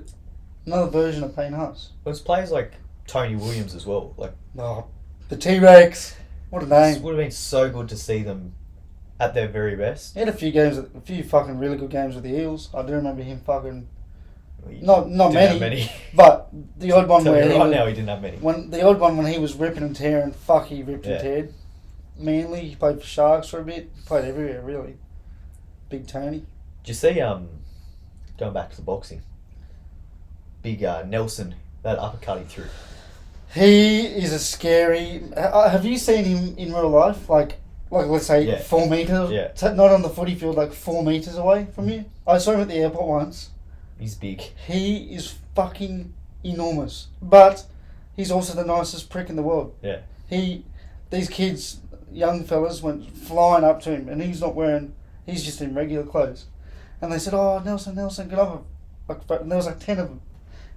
another version of Payne Haas.
there's players like Tony Williams as well. Like
Oh, the T-Rex. What a
it
name.
would have been so good to see them at their very best.
He had a few fucking really good games with the Eels. I do remember him fucking.
He
Not
didn't
many,
have many.
but the odd one
Tell
where
you
he
right
was,
now he didn't have many.
when he was ripping and tearing, he ripped
Yeah.
and teared. Manly, he played for Sharks for a bit. Played everywhere, really. Big Tony.
Did you see going back to the boxing? Big Nelson, that uppercut he threw.
He is a scary. Have you seen him in real life? Like let's say
Yeah.
4 meters.
Yeah.
Not on the footy field, like 4 meters away from you. I saw him at the airport once.
He's big.
He is fucking enormous, but he's also the nicest prick in the world.
Yeah.
These kids, young fellas, went flying up to him, and he's just in regular clothes, and they said, "Oh, Nelson, can I have and there was like 10 of them."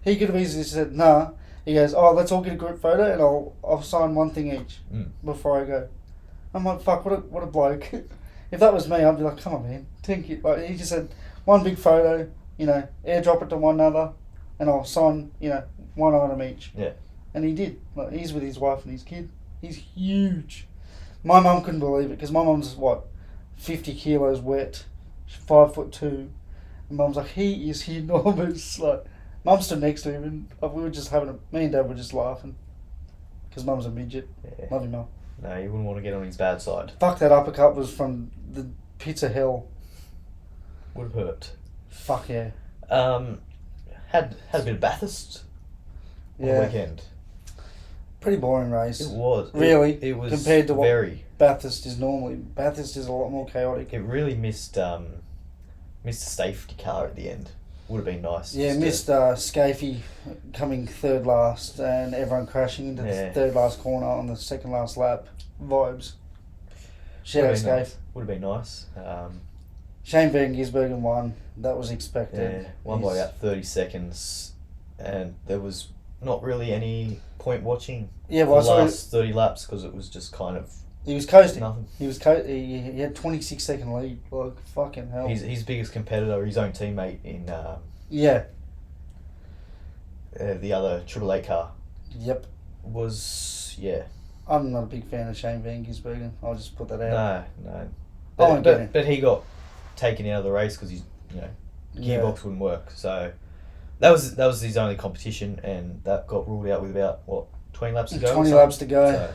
He could have easily said, "Nah." He goes, "Oh, let's all get a group photo, and I'll sign one thing each before I go." I'm like, "Fuck, what a bloke." If that was me, I'd be like, "Come on, man, thank you." Like he just said, one big photo, airdrop it to one another, and I'll sign, one item each.
Yeah.
And he did. Like, he's with his wife and his kid. He's huge. My mum couldn't believe it because my mum's 50 kilos wet. She's 5'2", and mum's like, he is enormous. Like, mum stood next to him, and we were just me and dad were just laughing because mum's a midget.
Yeah.
Love you, mum.
No, you wouldn't want to get on his bad side.
Fuck, that uppercut was from the pits of hell.
Would have hurt.
Fuck yeah.
Had a bit of Bathurst on the
Yeah.
weekend.
Pretty boring race.
It was.
Really?
It was
Compared to what
very.
Bathurst is normally. Bathurst is a lot more chaotic.
It really missed a safety car at the end. Would have been nice.
Yeah,
just
missed Scafey coming third last and everyone crashing into
Yeah.
the third last corner on the second last lap. Vibes. Shout out
Would have been
Scafe.
nice. Would have been nice.
Shane Van Gisbergen won. That was expected.
Yeah, won by about 30 seconds, and there was not really any point watching
Yeah,
the
well, I saw
last 30 laps because it was just kind of
he was coasting.
nothing.
He was he had 26-second lead. Like, fucking hell.
His biggest competitor, his own teammate in
Yeah.
the other Triple Eight car,
Yep.
was, yeah.
I'm not a big fan of Shane Van Gisbergen. I'll just put that out.
No.
I won't get him.
But he got taken out of the race because the gearbox wouldn't work. So that was his only competition, and that got ruled out with about 20 laps to go.
20 laps to go.
So,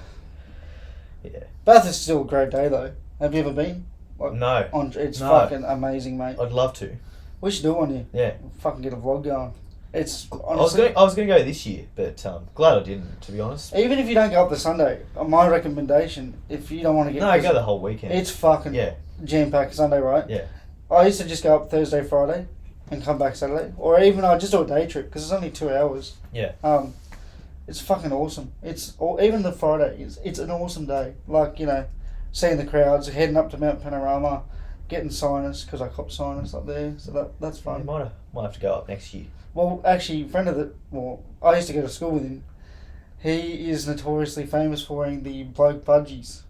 yeah.
Bathurst is still a great day though. Have you ever been?
No.
It's
No.
fucking amazing, mate.
I'd love to.
We should do one here.
Yeah.
Fucking get a vlog going. It's
I
honestly.
was going to go this year, but glad I didn't, to be honest.
Even if you don't go up the Sunday, my recommendation, if you don't want to get.
No, I go the whole weekend.
It's fucking
Yeah.
jam-packed Sunday, right?
Yeah.
I used to just go up Thursday, Friday, and come back Saturday, or even I just do a day trip because it's only 2 hours.
Yeah.
It's fucking awesome. Even the Friday it's an awesome day. Like, seeing the crowds, heading up to Mount Panorama, getting sinus because I copped sinus up there, so that's
I
fun.
might have to go up next year.
Well, actually, I used to go to school with him. He is notoriously famous for wearing the bloke budgies.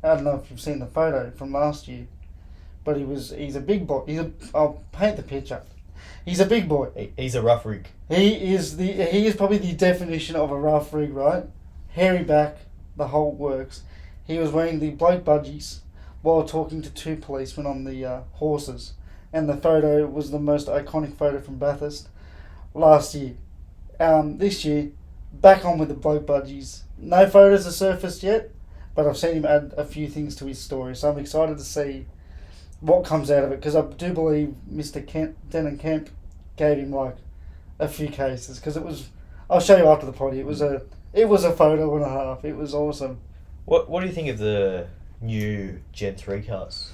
I don't know if you've seen the photo from last year, but he's a big boy. I'll paint the picture. He's a big boy.
He's a rough rig.
He is probably the definition of a rough rig, right? Hairy back, the whole works. He was wearing the bloke budgies while talking to two policemen on the horses. And the photo was the most iconic photo from Bathurst last year. This year, back on with the bloke budgies. No photos have surfaced yet, but I've seen him add a few things to his story, so I'm excited to see what comes out of it, because I do believe Mr. Denton Kemp gave him like a few cases, because it was. I'll show you after the potty. It was a photo and a half. It was awesome.
What do you think of the new Gen 3 cars?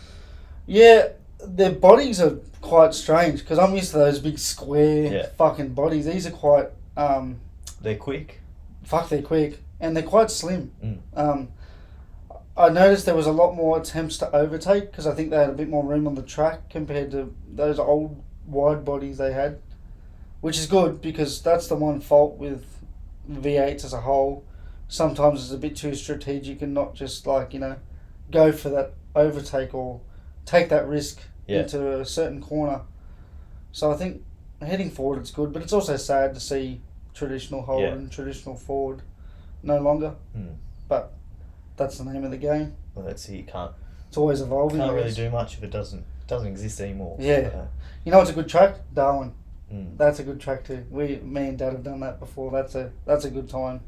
Yeah, their bodies are quite strange, because I'm used to those big square fucking bodies. These are quite.
They're quick.
They're quick, and they're quite slim. I noticed there was a lot more attempts to overtake, because I think they had a bit more room on the track compared to those old wide bodies they had, which is good, because that's the one fault with V8s as a whole. Sometimes it's a bit too strategic and not just like, go for that overtake or take that risk into a certain corner. So I think heading forward it's good, but it's also sad to see traditional hold and traditional forward no longer. But that's the name of the game.
Well, that's it. You can't.
It's always evolving.
Can't really do much if it doesn't exist anymore.
Yeah. You know what's a good track? Darwin. That's a good track too. Me and Dad have done that before. That's a good time.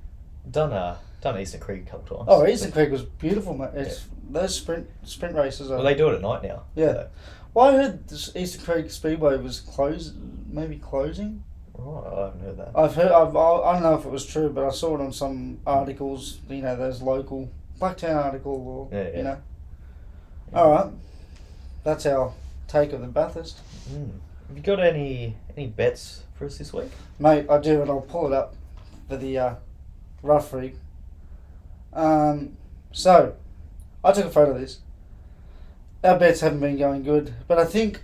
Done Eastern Creek a couple times.
Oh, Eastern Creek was beautiful, mate. Those sprint races are.
Well, they do it at night now.
Yeah.
So.
Well, I heard this Eastern Creek Speedway was maybe closing.
Right, I haven't heard that.
I don't know if it was true, but I saw it on some articles. Those local Blacktown article, or All right, that's our take of the Bathurst.
Have you got any bets for us this week?
Mate, I do, and I'll pull it up for the rough rig. So, I took a photo of this. Our bets haven't been going good, but I think...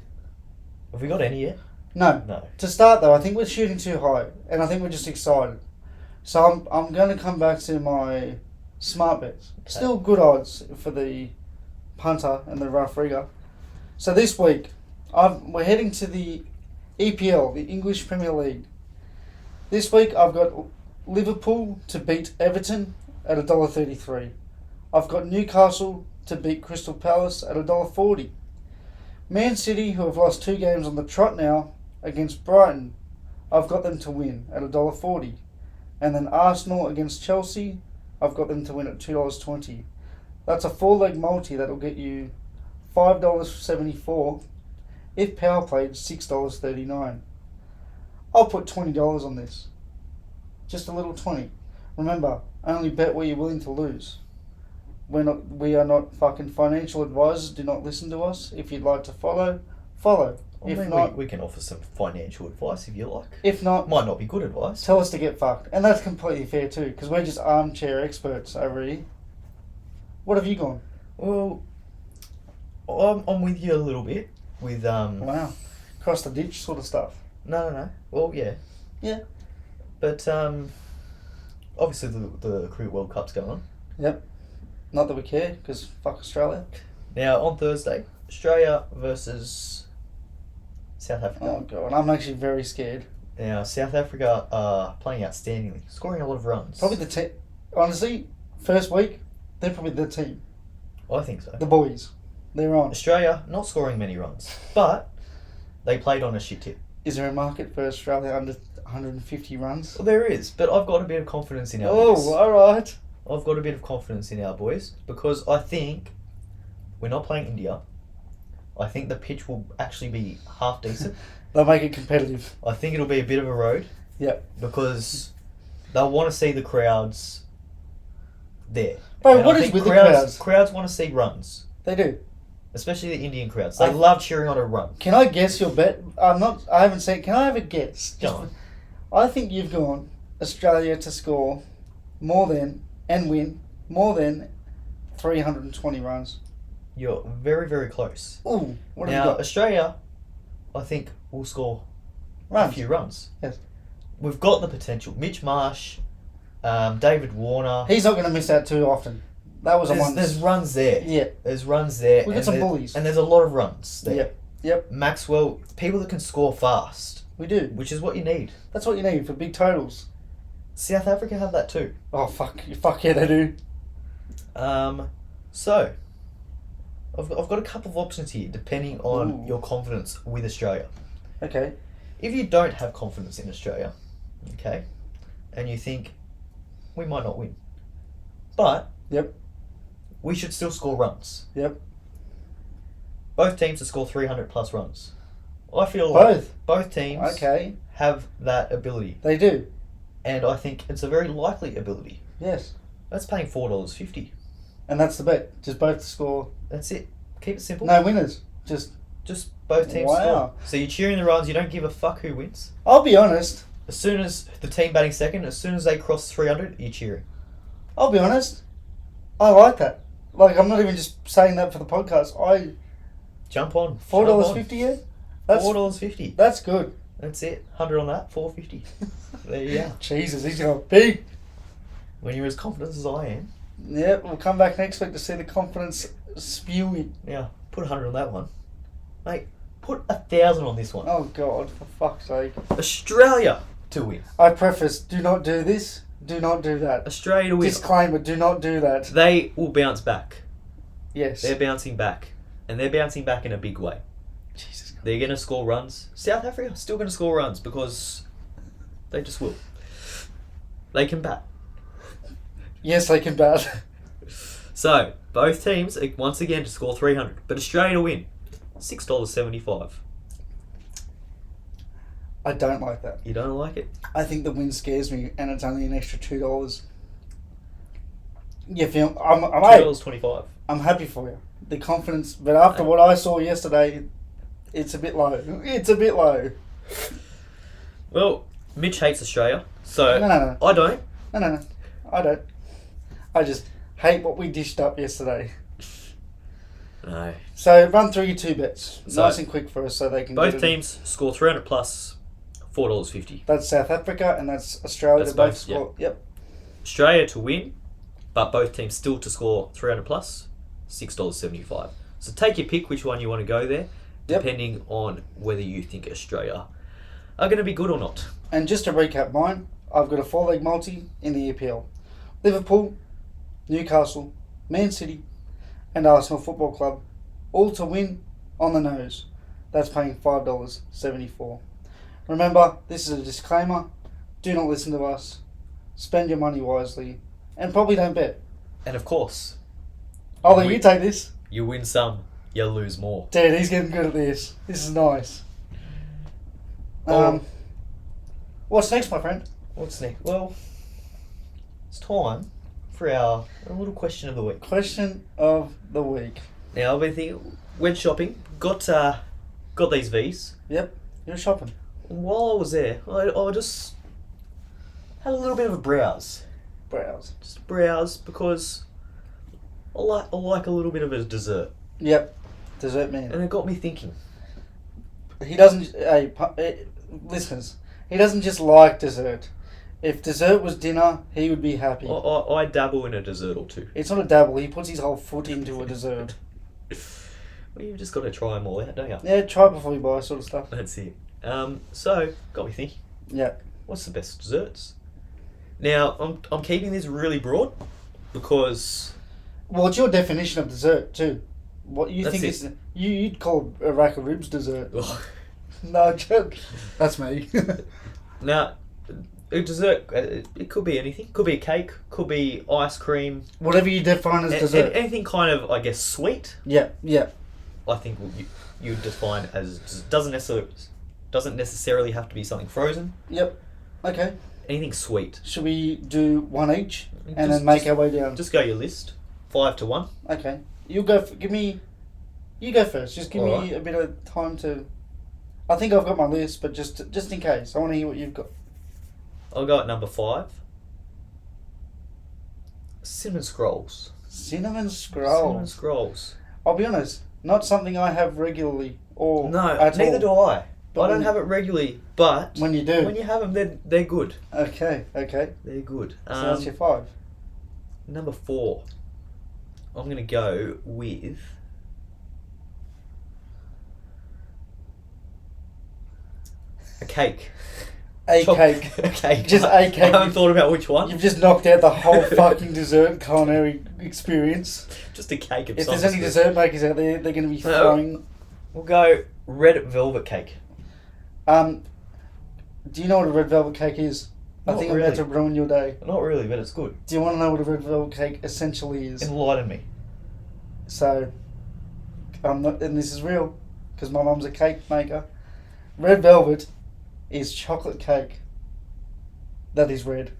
Have we got any yet?
No. To start though, I think we're shooting too high, and I think we're just excited. So I'm going to come back to my smart bets. Okay. Still good odds for the punter and the rough rigger. So this week, we're heading to the EPL, the English Premier League. This week I've got Liverpool to beat Everton at $1.33. I've got Newcastle to beat Crystal Palace at $1.40. Man City, who have lost 2 games on the trot now against Brighton, I've got them to win at $1.40. And then Arsenal against Chelsea, I've got them to win at $2.20. That's a 4-leg multi that'll get you $5.74. If power played, $6.39. I'll put $20 on this. Just a little 20. Remember, only bet where you're willing to lose. We are not fucking financial advisors. Do not listen to us. If you'd like to follow. If not,
we can offer some financial advice if you like.
If not,
might not be good advice.
Tell us to get fucked, and that's completely fair too, because we're just armchair experts over here. What have you gone?
Well, I'm with you a little bit with
Wow, cross the ditch sort of stuff.
No. Well, yeah. But obviously the Cricket World Cup's going on.
Yep. Not that we care, because fuck Australia.
Now, on Thursday, Australia versus South Africa.
Oh, God. I'm actually very scared.
Now, South Africa are playing outstandingly, scoring a lot of runs.
Probably the team. Honestly, first week, they're probably the team.
I think so.
The boys. They're on.
Australia, not scoring many runs, but they played on a shit tip.
Is there a market for Australia under 150 runs?
Well, there is, but I've got a bit of confidence in our boys.
Oh, alright.
I've got a bit of confidence in our boys because I think we're not playing India. I think the pitch will actually be half decent.
They'll make it competitive.
I think it'll be a bit of a road.
Yep.
Because they'll want to see the crowds there.
Bro, what is with the crowds?
Crowds want to see runs.
They do.
Especially the Indian crowds. They love cheering on a run.
Can I guess your bet? I haven't seen. Can I have a guess?
Go on.
I think you've gone Australia to score more than and win more than 320 runs.
You're very, very close.
Ooh, what have
now,
you got?
Australia, I think, will score a few runs.
Yes.
We've got the potential. Mitch Marsh, David Warner.
He's not going to miss out too often. That was
There's runs there.
Yeah.
There's runs there.
We've got some bullies.
And there's a lot of runs there.
Yep.
Maxwell, people that can score fast.
We do.
Which is what you need.
That's what you need for big totals.
South Africa have that too.
Oh, fuck. Fuck yeah, they do.
So, I've got a couple of options here, depending on
Ooh.
your confidence with Australia.
Okay.
If you don't have confidence in Australia, okay, and you think we might not win, but
Yep.
we should still score runs.
Yep.
Both teams to score 300 plus runs. I feel like both teams
Okay.
have that ability,
They do.
and I think it's a very likely ability.
Yes.
That's paying $4.50.
And that's the bet. Just both to score.
That's it. Keep it simple.
No winners. Just
both teams
Wow.
score. So you're cheering the runs. You don't give a fuck who wins.
I'll be honest.
As soon as the team batting second, as soon as they cross 300, you're cheering.
I'll be honest. I like that. Like, I'm not even just saying that for the podcast.
Jump on.
$4.50 yeah? That's
$4.50.
That's good.
That's it. 100 on that. $4.50. There you go.
Jesus, he's going big.
When you're as confident as I am,
Yeah, we'll come back next week to see the confidence spewing.
yeah, put 100 on that one, mate. Put 1,000 on this one.
Oh God, for fuck's sake!
Australia to win.
I preface: do not do this. Do not do that.
Australia to win.
Disclaimer: do not do that.
They will bounce back.
Yes.
They're bouncing back, and they're bouncing back in a big way.
Jesus.
They're going to score runs. South Africa still going to score runs because they just will. They can bat.
Yes, they can bat.
So both teams once again to score 300, but Australia to win, $6.75.
I don't like that.
You don't like it?
I think the win scares me, and it's only an extra $2. You feel? I'm
$2.25.
I'm happy for you. The confidence, but after what I saw yesterday, it's a bit low. It's a bit low.
Well, Mitch hates Australia, so
No.
I don't.
No. I don't. I just hate what we dished up yesterday.
No.
So run through your two bets,
So,
nice and quick for us, so they can.
Both
get it.
teams score 300 plus, $4.50.
That's South Africa and that's Australia.
That's
They both
both,
score. Yep.
Australia to win, but both teams still to score 300 plus, $6.75. So take your pick which one you want to go there,
Yep.
depending on whether you think Australia are going to be good or not.
And just to recap mine, I've got a 4-leg multi in the EPL. Liverpool, Newcastle, Man City, and Arsenal Football Club, all to win on the nose. That's paying $5.74. Remember, this is a disclaimer. Do not listen to us. Spend your money wisely, and probably don't bet.
And of course,
I'll let you take this.
you win some, you lose more.
Dude, he's getting good at this. This is nice.
Oh.
What's next, my friend?
What's next? Well, it's time for our little question of the week.
Question of the week.
Now, I've been thinking, went shopping, got these V's.
Yep, you're shopping.
While I was there, I just had a little bit of a browse.
Browse.
Just browse because I like a little bit of a dessert.
Yep, dessert man.
And it got me thinking.
He doesn't. Listeners, he doesn't just like dessert. If dessert was dinner, he would be happy.
I dabble in a dessert or two.
It's not a dabble. He puts his whole foot into a dessert.
Well, you've just got to try them all out, don't you?
Yeah, try before you buy, sort of stuff.
That's it. So, got me thinking.
Yeah.
What's the best desserts? Now, I'm keeping this really broad because
Well, it's your definition of dessert too. What you
That's
think
it.
is you'd call a rack of ribs dessert?
ugh.
No, that's me.
Now a dessert it could be anything. Could be a cake. Could be ice cream.
Whatever you define as dessert.
Anything kind of, I guess, sweet.
Yeah.
I think you would define as doesn't necessarily have to be something frozen.
Yep. Okay.
Anything sweet.
Should we do one each and
Just-
then make
just-
our way down?
Just go your list. 5 to 1.
Okay. You go. You go first. Just give me
Alright.
a bit of time to. I think I've got my list, but just in case, I want to hear what you've got.
I'll go at number 5. Cinnamon scrolls.
Cinnamon
Cinnamon
scrolls.
scrolls.
I'll be honest, not something I have regularly or
No,
at
neither
all.
do I.
But
I don't
when-
have it regularly, but
When you do.
when you have them, they're good.
Okay.
They're good.
So that's your 5.
Number 4. I'm gonna go with a cake.
A cake.
A cake.
Just a cake.
I haven't thought about which one.
You've just knocked out the whole fucking dessert culinary experience.
Just a cake of
If
some
there's any
desert.
dessert makers out there, they're going to be throwing...
We'll go red velvet cake.
Do you know what a red velvet cake is? I
Not
think I'm
really.
about to ruin your day.
Not really, but it's good.
Do you want to know what a red velvet cake essentially is?
Enlighten me.
So, I'm not, and this is real, because my mum's a cake maker. Red velvet is chocolate cake that is red.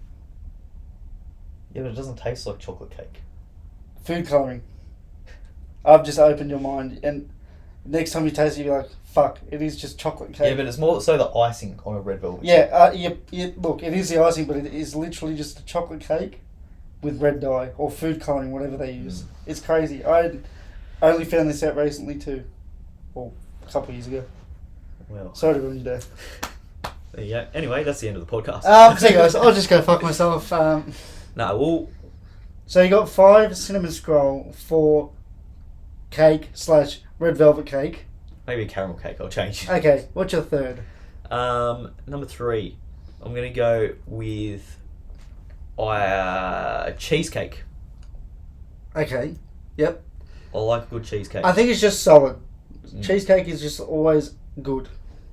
Yeah, but it doesn't taste like chocolate cake.
Food colouring. I've just opened your mind, and next time you taste it, you're like, fuck, it is just chocolate cake.
Yeah, but it's more so the icing on a red velvet.
Yeah, look, it is the icing, but it is literally just a chocolate cake with red dye, or food colouring, whatever they use. It's crazy. I only found this out recently too. Well, a couple of years ago.
Well,
Sorry to ruin your day.
there you go. Anyway, that's the end of the podcast.
So guys, I'll just go fuck myself.
No, well,
So you got 5 cinnamon scroll, 4 cake / red velvet cake.
maybe a caramel cake. I'll change.
Okay, what's your third?
Number 3, I'm gonna go with cheesecake.
Okay, yep.
I like a good cheesecake.
I think it's just solid. Cheesecake is just always good.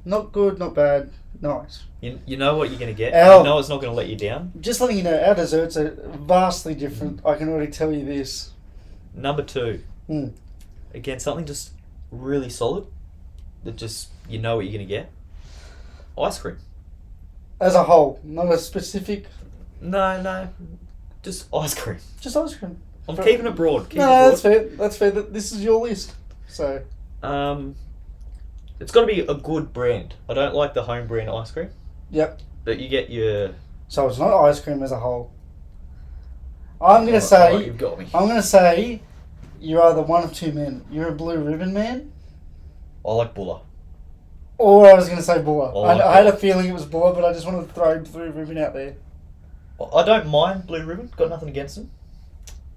Not good, not bad, nice.
You know what you're gonna get.
Ow.
You know it's not gonna let you down.
Just letting you know, our desserts are vastly different. I can already tell you this.
Number 2,
Mm.
again, something just really solid that just you know what you're gonna get. Ice cream.
As a whole, not a specific,
No, just ice cream.
just ice cream.
I'm keeping it broad. Keep
No,
it broad.
that's fair. That's fair. This is your list. So,
It's got to be a good brand. I don't like the home brand ice cream.
yep.
But you get your.
So it's not ice cream as a whole. I'm gonna
Alright,
say,
you've got me.
I'm gonna say, you're either one of two men. You're a blue ribbon man,
I like Buller.
or I was gonna say Buller.
Oh,
I had a feeling it was Buller, but I just wanted to throw blue ribbon out there.
I don't mind Blue Ribbon. Got nothing against them.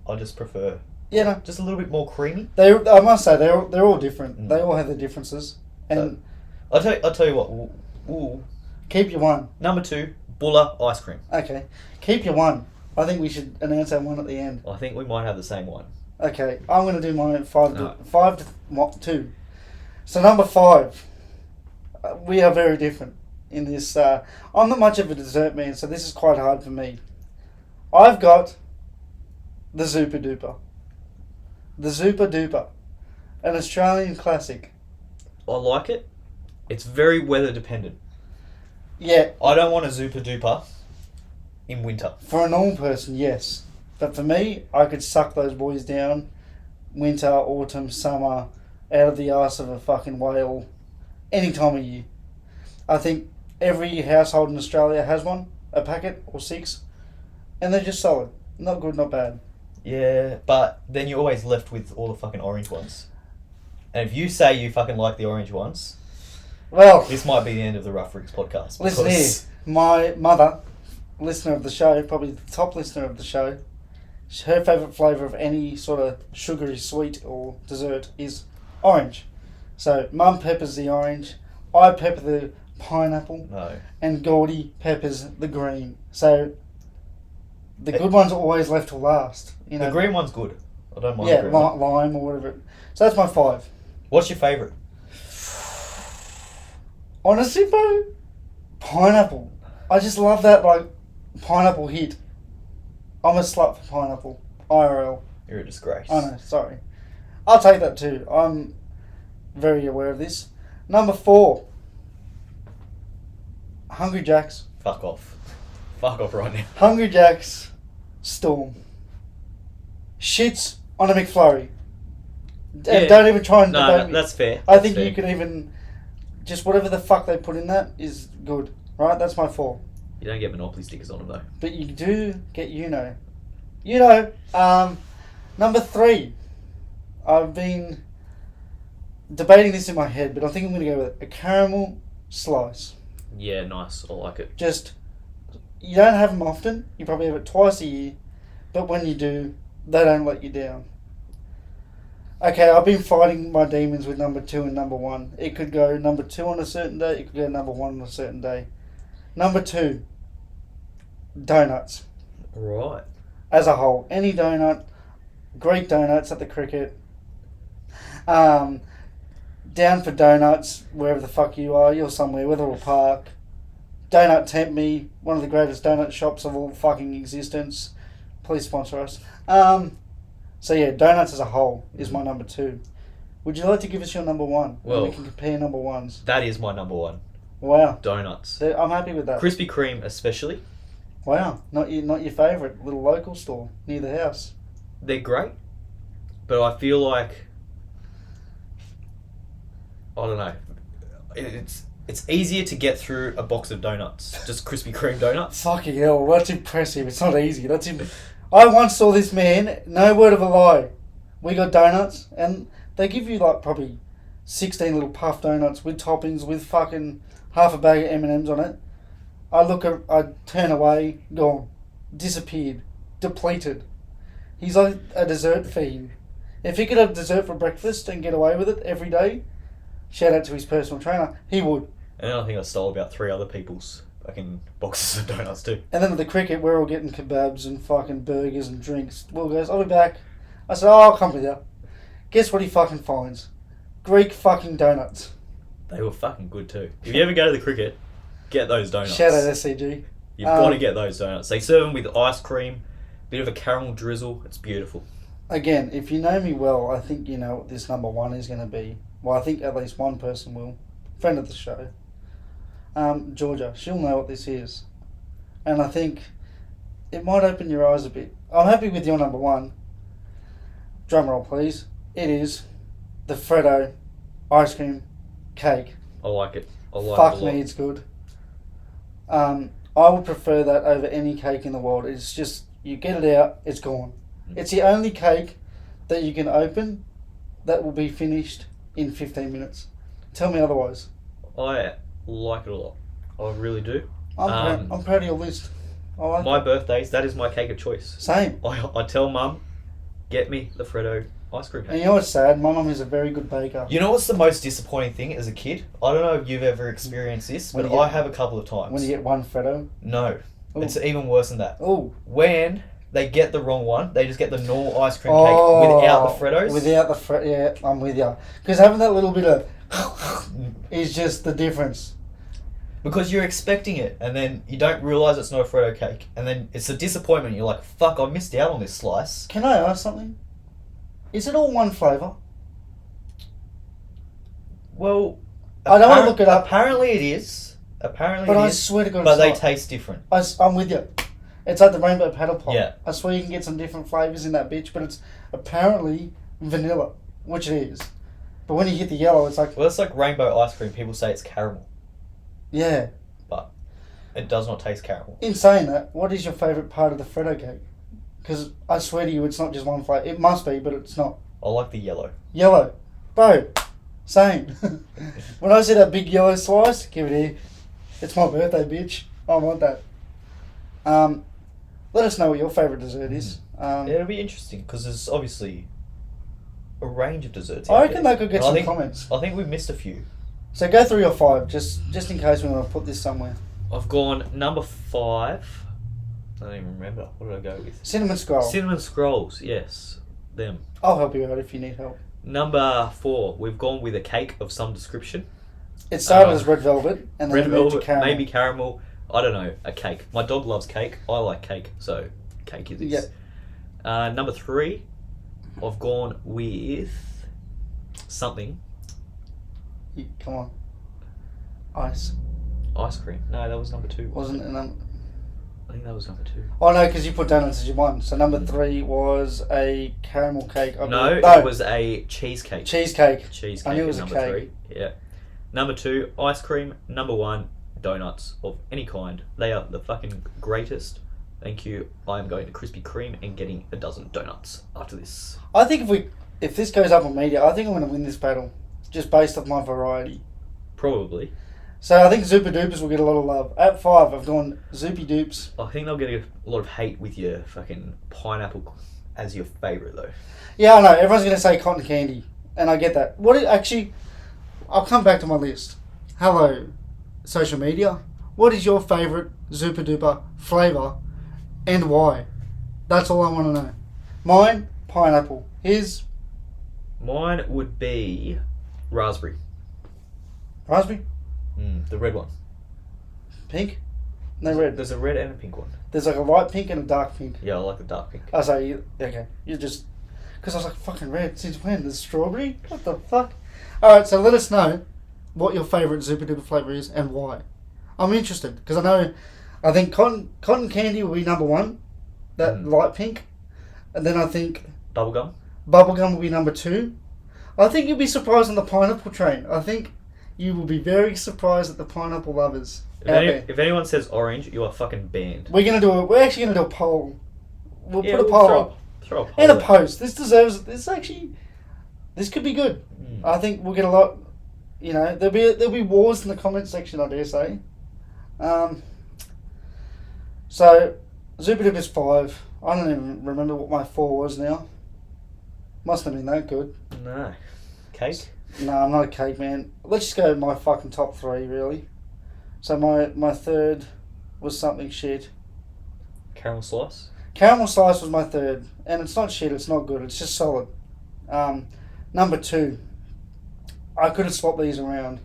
I just prefer
Yeah, no.
just a little bit more creamy.
I must say they're all different.
Mm.
They all have their differences. And
I'll tell you what. Ooh.
keep your one.
Number 2, Buller ice cream.
Okay, keep your one. I think we should announce our one at the end.
I think we might have the same one.
Okay, I'm going to do mine 5
No.
to 2. So number 5, we are very different in this. I'm not much of a dessert man, so this is quite hard for me. I've got the Zupa Duper. The Zupa Duper, an Australian classic.
I like it. It's very weather dependent.
Yeah,
I don't want a Zupa Duper in winter.
for a normal person, yes. But for me, I could suck those boys down winter, autumn, summer, out of the arse of a fucking whale, any time of year. I think every household in Australia has one, a packet or 6, and they're just solid. Not good, not bad.
Yeah, but then you're always left with all the fucking orange ones. And if you say you fucking like the orange ones,
Well,
this might be the end of the Rough Rigs podcast.
listen here.
because-
My mother, listener of the show, probably the top listener of the show, her favourite flavour of any sort of sugary sweet or dessert is orange. So Mum peppers the orange, I pepper the pineapple,
No.
and Gordy peppers the green. So the good ones are always left till last. You know,
The green one's good. I don't mind
yeah,
the green one.
lime or whatever. So that's my 5.
What's your favourite?
Honestly, bro, pineapple. I just love that pineapple hit. I'm a slut for pineapple. IRL.
You're a disgrace.
I know, sorry. I'll take that too. I'm very aware of this. Number 4. Hungry Jack's.
Fuck off. Fuck off right now.
Hungry Jack's Storm. Shits on a McFlurry.
Yeah.
Don't even try and
No,
debate me.
that's fair.
I think
That's
you
fair.
can even... Just whatever the fuck they put in that is good. Right? That's my 4.
You don't get Monopoly stickers on them though.
But you do get number 3. I've been debating this in my head, but I think I'm going to go with a caramel slice.
Yeah, nice. I like it.
Just, you don't have them often. You probably have it twice a year. But when you do, they don't let you down. Okay, I've been fighting my demons with number 2 and number 1. It could go number 2 on a certain day. It could go number 1 on a certain day. Number 2, donuts.
Right.
As a whole, any donut, Greek donuts at the cricket. Down for donuts wherever the fuck you are. You're somewhere, Wetherill Park. Donut Tempt Me, one of the greatest donut shops of all fucking existence. Please sponsor us. So yeah, donuts as a whole is my number 2. Would you like to give us your number 1?
Well,
we can compare number 1s.
That is my number 1.
Wow.
Donuts.
I'm happy with that.
Krispy Kreme especially.
Wow. Not your favourite little local store near the house.
They're great. But I feel like, I don't know. It's easier to get through a box of donuts. Just Krispy Kreme donuts.
Fucking hell, that's impressive. It's not easy. I once saw this man, no word of a lie. We got donuts, and they give you like probably 16 little puff donuts with toppings, with fucking half a bag of M&Ms on it. I turn away, gone, disappeared, depleted. He's like a dessert fiend. If he could have dessert for breakfast and get away with it every day, shout out to his personal trainer, he would.
And then I think I stole about 3 other people's fucking boxes of donuts too.
And then at the cricket, we're all getting kebabs and fucking burgers and drinks. Will goes, I'll be back. I said, I'll come with you. Guess what he fucking finds? Greek fucking donuts.
They were fucking good too. If you ever go to the cricket, get those donuts.
Shout out SCG.
You've got to get those donuts. They serve them with ice cream, bit of a caramel drizzle. It's beautiful.
Again, if you know me well, I think you know what this number 1 is going to be. Well, I think at least one person will. Friend of the show. Georgia. She'll know what this is. And I think it might open your eyes a bit. I'm happy with your number 1. Drum roll, please. It is the Freddo ice cream cake.
I like it. I like
Fuck
it a lot.
me, it's good. I would prefer that over any cake in the world. It's just, you get it out, it's gone. It's the only cake that you can open that will be finished in 15 minutes. Tell me otherwise.
I like it a lot. I really do.
I'm proud of your list. I like
My
it.
birthdays, that is my cake of choice.
Same.
I tell Mum, get me the Freddo ice cream
And
cake.
you know what's sad? My mum is a very good baker.
You know what's the most disappointing thing as a kid? I don't know if you've ever experienced this,
When
but
you get-
I have a couple of times.
When you get one Freddo.
No.
Ooh.
It's even worse than that.
Oh.
When they get the wrong one, they just get the normal ice cream cake without the Freddos.
Without the yeah, I'm with you. Because having that little bit of is just the difference.
Because you're expecting it, and then you don't realise it's not a Freddo cake, and then it's a disappointment. You're like, fuck, I missed out on this slice.
Can I ask something? Is it all one flavour?
Well,
I don't want to look it up.
Apparently it is. Apparently
But
it
I
is.
swear to God,
But
it's
they
not.
taste different.
I'm with you. It's like the rainbow paddle pop.
Yeah.
I swear you can get some different flavours in that bitch, but it's apparently vanilla, which it is. But when you hit the yellow, it's like,
Well, it's like rainbow ice cream. People say it's caramel,
yeah.
but it does not taste caramel.
In saying that, what is your favourite part of the Freddo cake? Because I swear to you, it's not just one flavour. It must be, but it's not.
I like the yellow.
Yellow. Bro, same. When I see that big yellow slice, give it here. It's my birthday, bitch. I want that. Let us know what your favourite dessert is.
It'll be interesting because there's obviously a range of desserts.
I
out
reckon
there.
they could get
And
some
I think,
comments.
I think we've missed a few.
So go through your 5, just in case we want to put this somewhere.
I've gone number 5. I don't even remember. What did I go with?
Cinnamon scroll.
Cinnamon scrolls. Yes, them.
I'll help you out if you need help.
Number 4. We've gone with a cake of some description.
It started as red velvet and then
Red
it moved to
velvet,
caramel.
maybe caramel. I don't know. A cake. My dog loves cake. I like cake, so cake it is. Number 3. I've gone with something.
Come on. Ice.
Ice cream. No, that was number 2.
Wasn't it?
I think that was number 2.
Oh no, because you put donuts as your 1. So number 3 was a caramel cake.
No, it was a cheesecake.
Cheesecake.
Cheesecake.
I knew it was a
number
cake.
3. Yeah. Number 2, ice cream. Number 1, donuts of any kind. They are the fucking greatest. Thank you. I am going to Krispy Kreme and getting a dozen donuts after this.
I think if this goes up on media, I think I'm going to win this battle, just based off my variety.
Probably.
So I think Zupa Dupas will get a lot of love. At 5, I've gone Zoopy Dupes.
I think they'll get a lot of hate with your fucking pineapple as your favourite though.
Yeah, I know. Everyone's going to say cotton candy, and I get that. Actually, I'll come back to my list. Hello, social media. what is your favourite Zupa Duper flavour and why? That's all I want to know. Mine, pineapple. His?
Mine would be raspberry.
Raspberry?
The red one.
Pink? No red.
There's a red and a pink one.
There's like a light pink and a dark pink.
Yeah, I like the dark pink.
I say, okay. You just... Because I was like, fucking red. Since when? There's strawberry? What the fuck? Alright, so let us know what your favourite Zupa Duper flavour is and why. I'm interested. Because I think cotton candy will be number one. That light pink. And then I think...
Bubblegum?
Bubblegum will be number two. I think you'll be surprised on the pineapple train. I think you will be very surprised at the pineapple lovers.
If anyone says orange, you are fucking banned.
We're actually gonna do a poll. We'll put a poll up.
Throw a poll
And a
there.
post. This could be good. I think we'll get a lot. You know, there'll be wars in the comment section, I dare say. So Zupa Duper's 5. I don't even remember what my 4 was now. Must have been that good.
No. Cake?
No, I'm not a cake man. Let's just go with my fucking top 3, really. So my third was something shit.
Caramel slice?
Caramel slice was my third, and it's not shit. It's not good. It's just solid. Number 2, I could have swapped these around.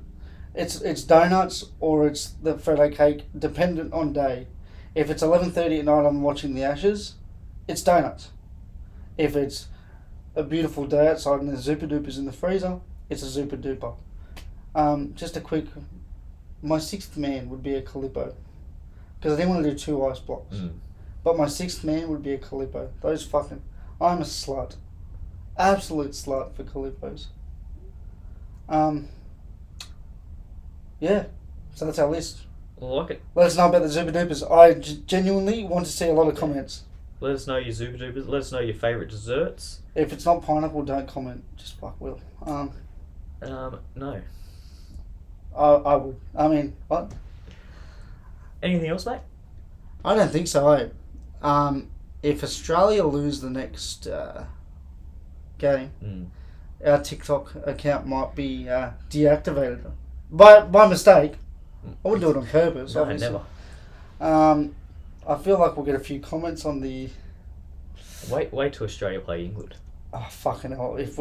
It's donuts or it's the Freddo cake, dependent on day. If it's 11:30 at night, I'm watching The Ashes. It's donuts. If it's a beautiful day outside and there's Zupa Dupers in the freezer, it's a Zupa Duper. Just a quick. My 6th man would be a Calippo, because I didn't want to do 2 ice blocks. But my 6th man would be a Calippo. Those fucking... I'm a slut. Absolute slut for Calippos. Yeah. So that's our list.
I like it.
Let us know about the Zupa Dupers. I genuinely want to see a lot of comments.
Let us know your Zupa Dupers. Let us know your favourite desserts.
If it's not pineapple, don't comment. Just fuck Will.
No.
I would. I mean, what?
Anything else, mate?
I don't think so. If Australia lose the next game, our TikTok account might be deactivated by mistake. I wouldn't do it on purpose.
No,
obviously.
never.
I feel like we'll get a few comments on the.
Wait till Australia play England.
Oh fucking hell! If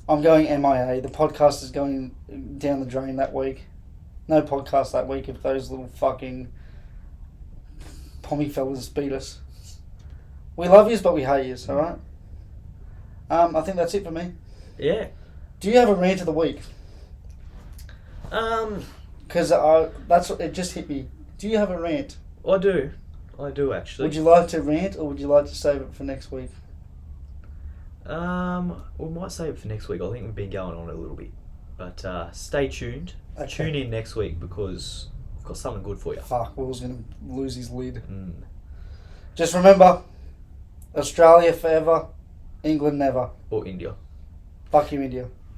I'm going MIA, the podcast is going down the drain that week. No podcast that week if those little fucking pommy fellas beat us. We love yous, but we hate yous. All right. I think that's it for me.
Yeah.
Do you have a rant of the week? Because that's what it just hit me. Do you have a rant?
I do actually.
Would you like to rant, or would you like to save it for next week?
We might save it for next week. I think we've been going on a little bit, but stay tuned.
Okay.
Tune in next week because we've got something good for you.
Fuck, Will's gonna lose his lid. Just remember, Australia forever, England never.
Or India.
Fuck you, India.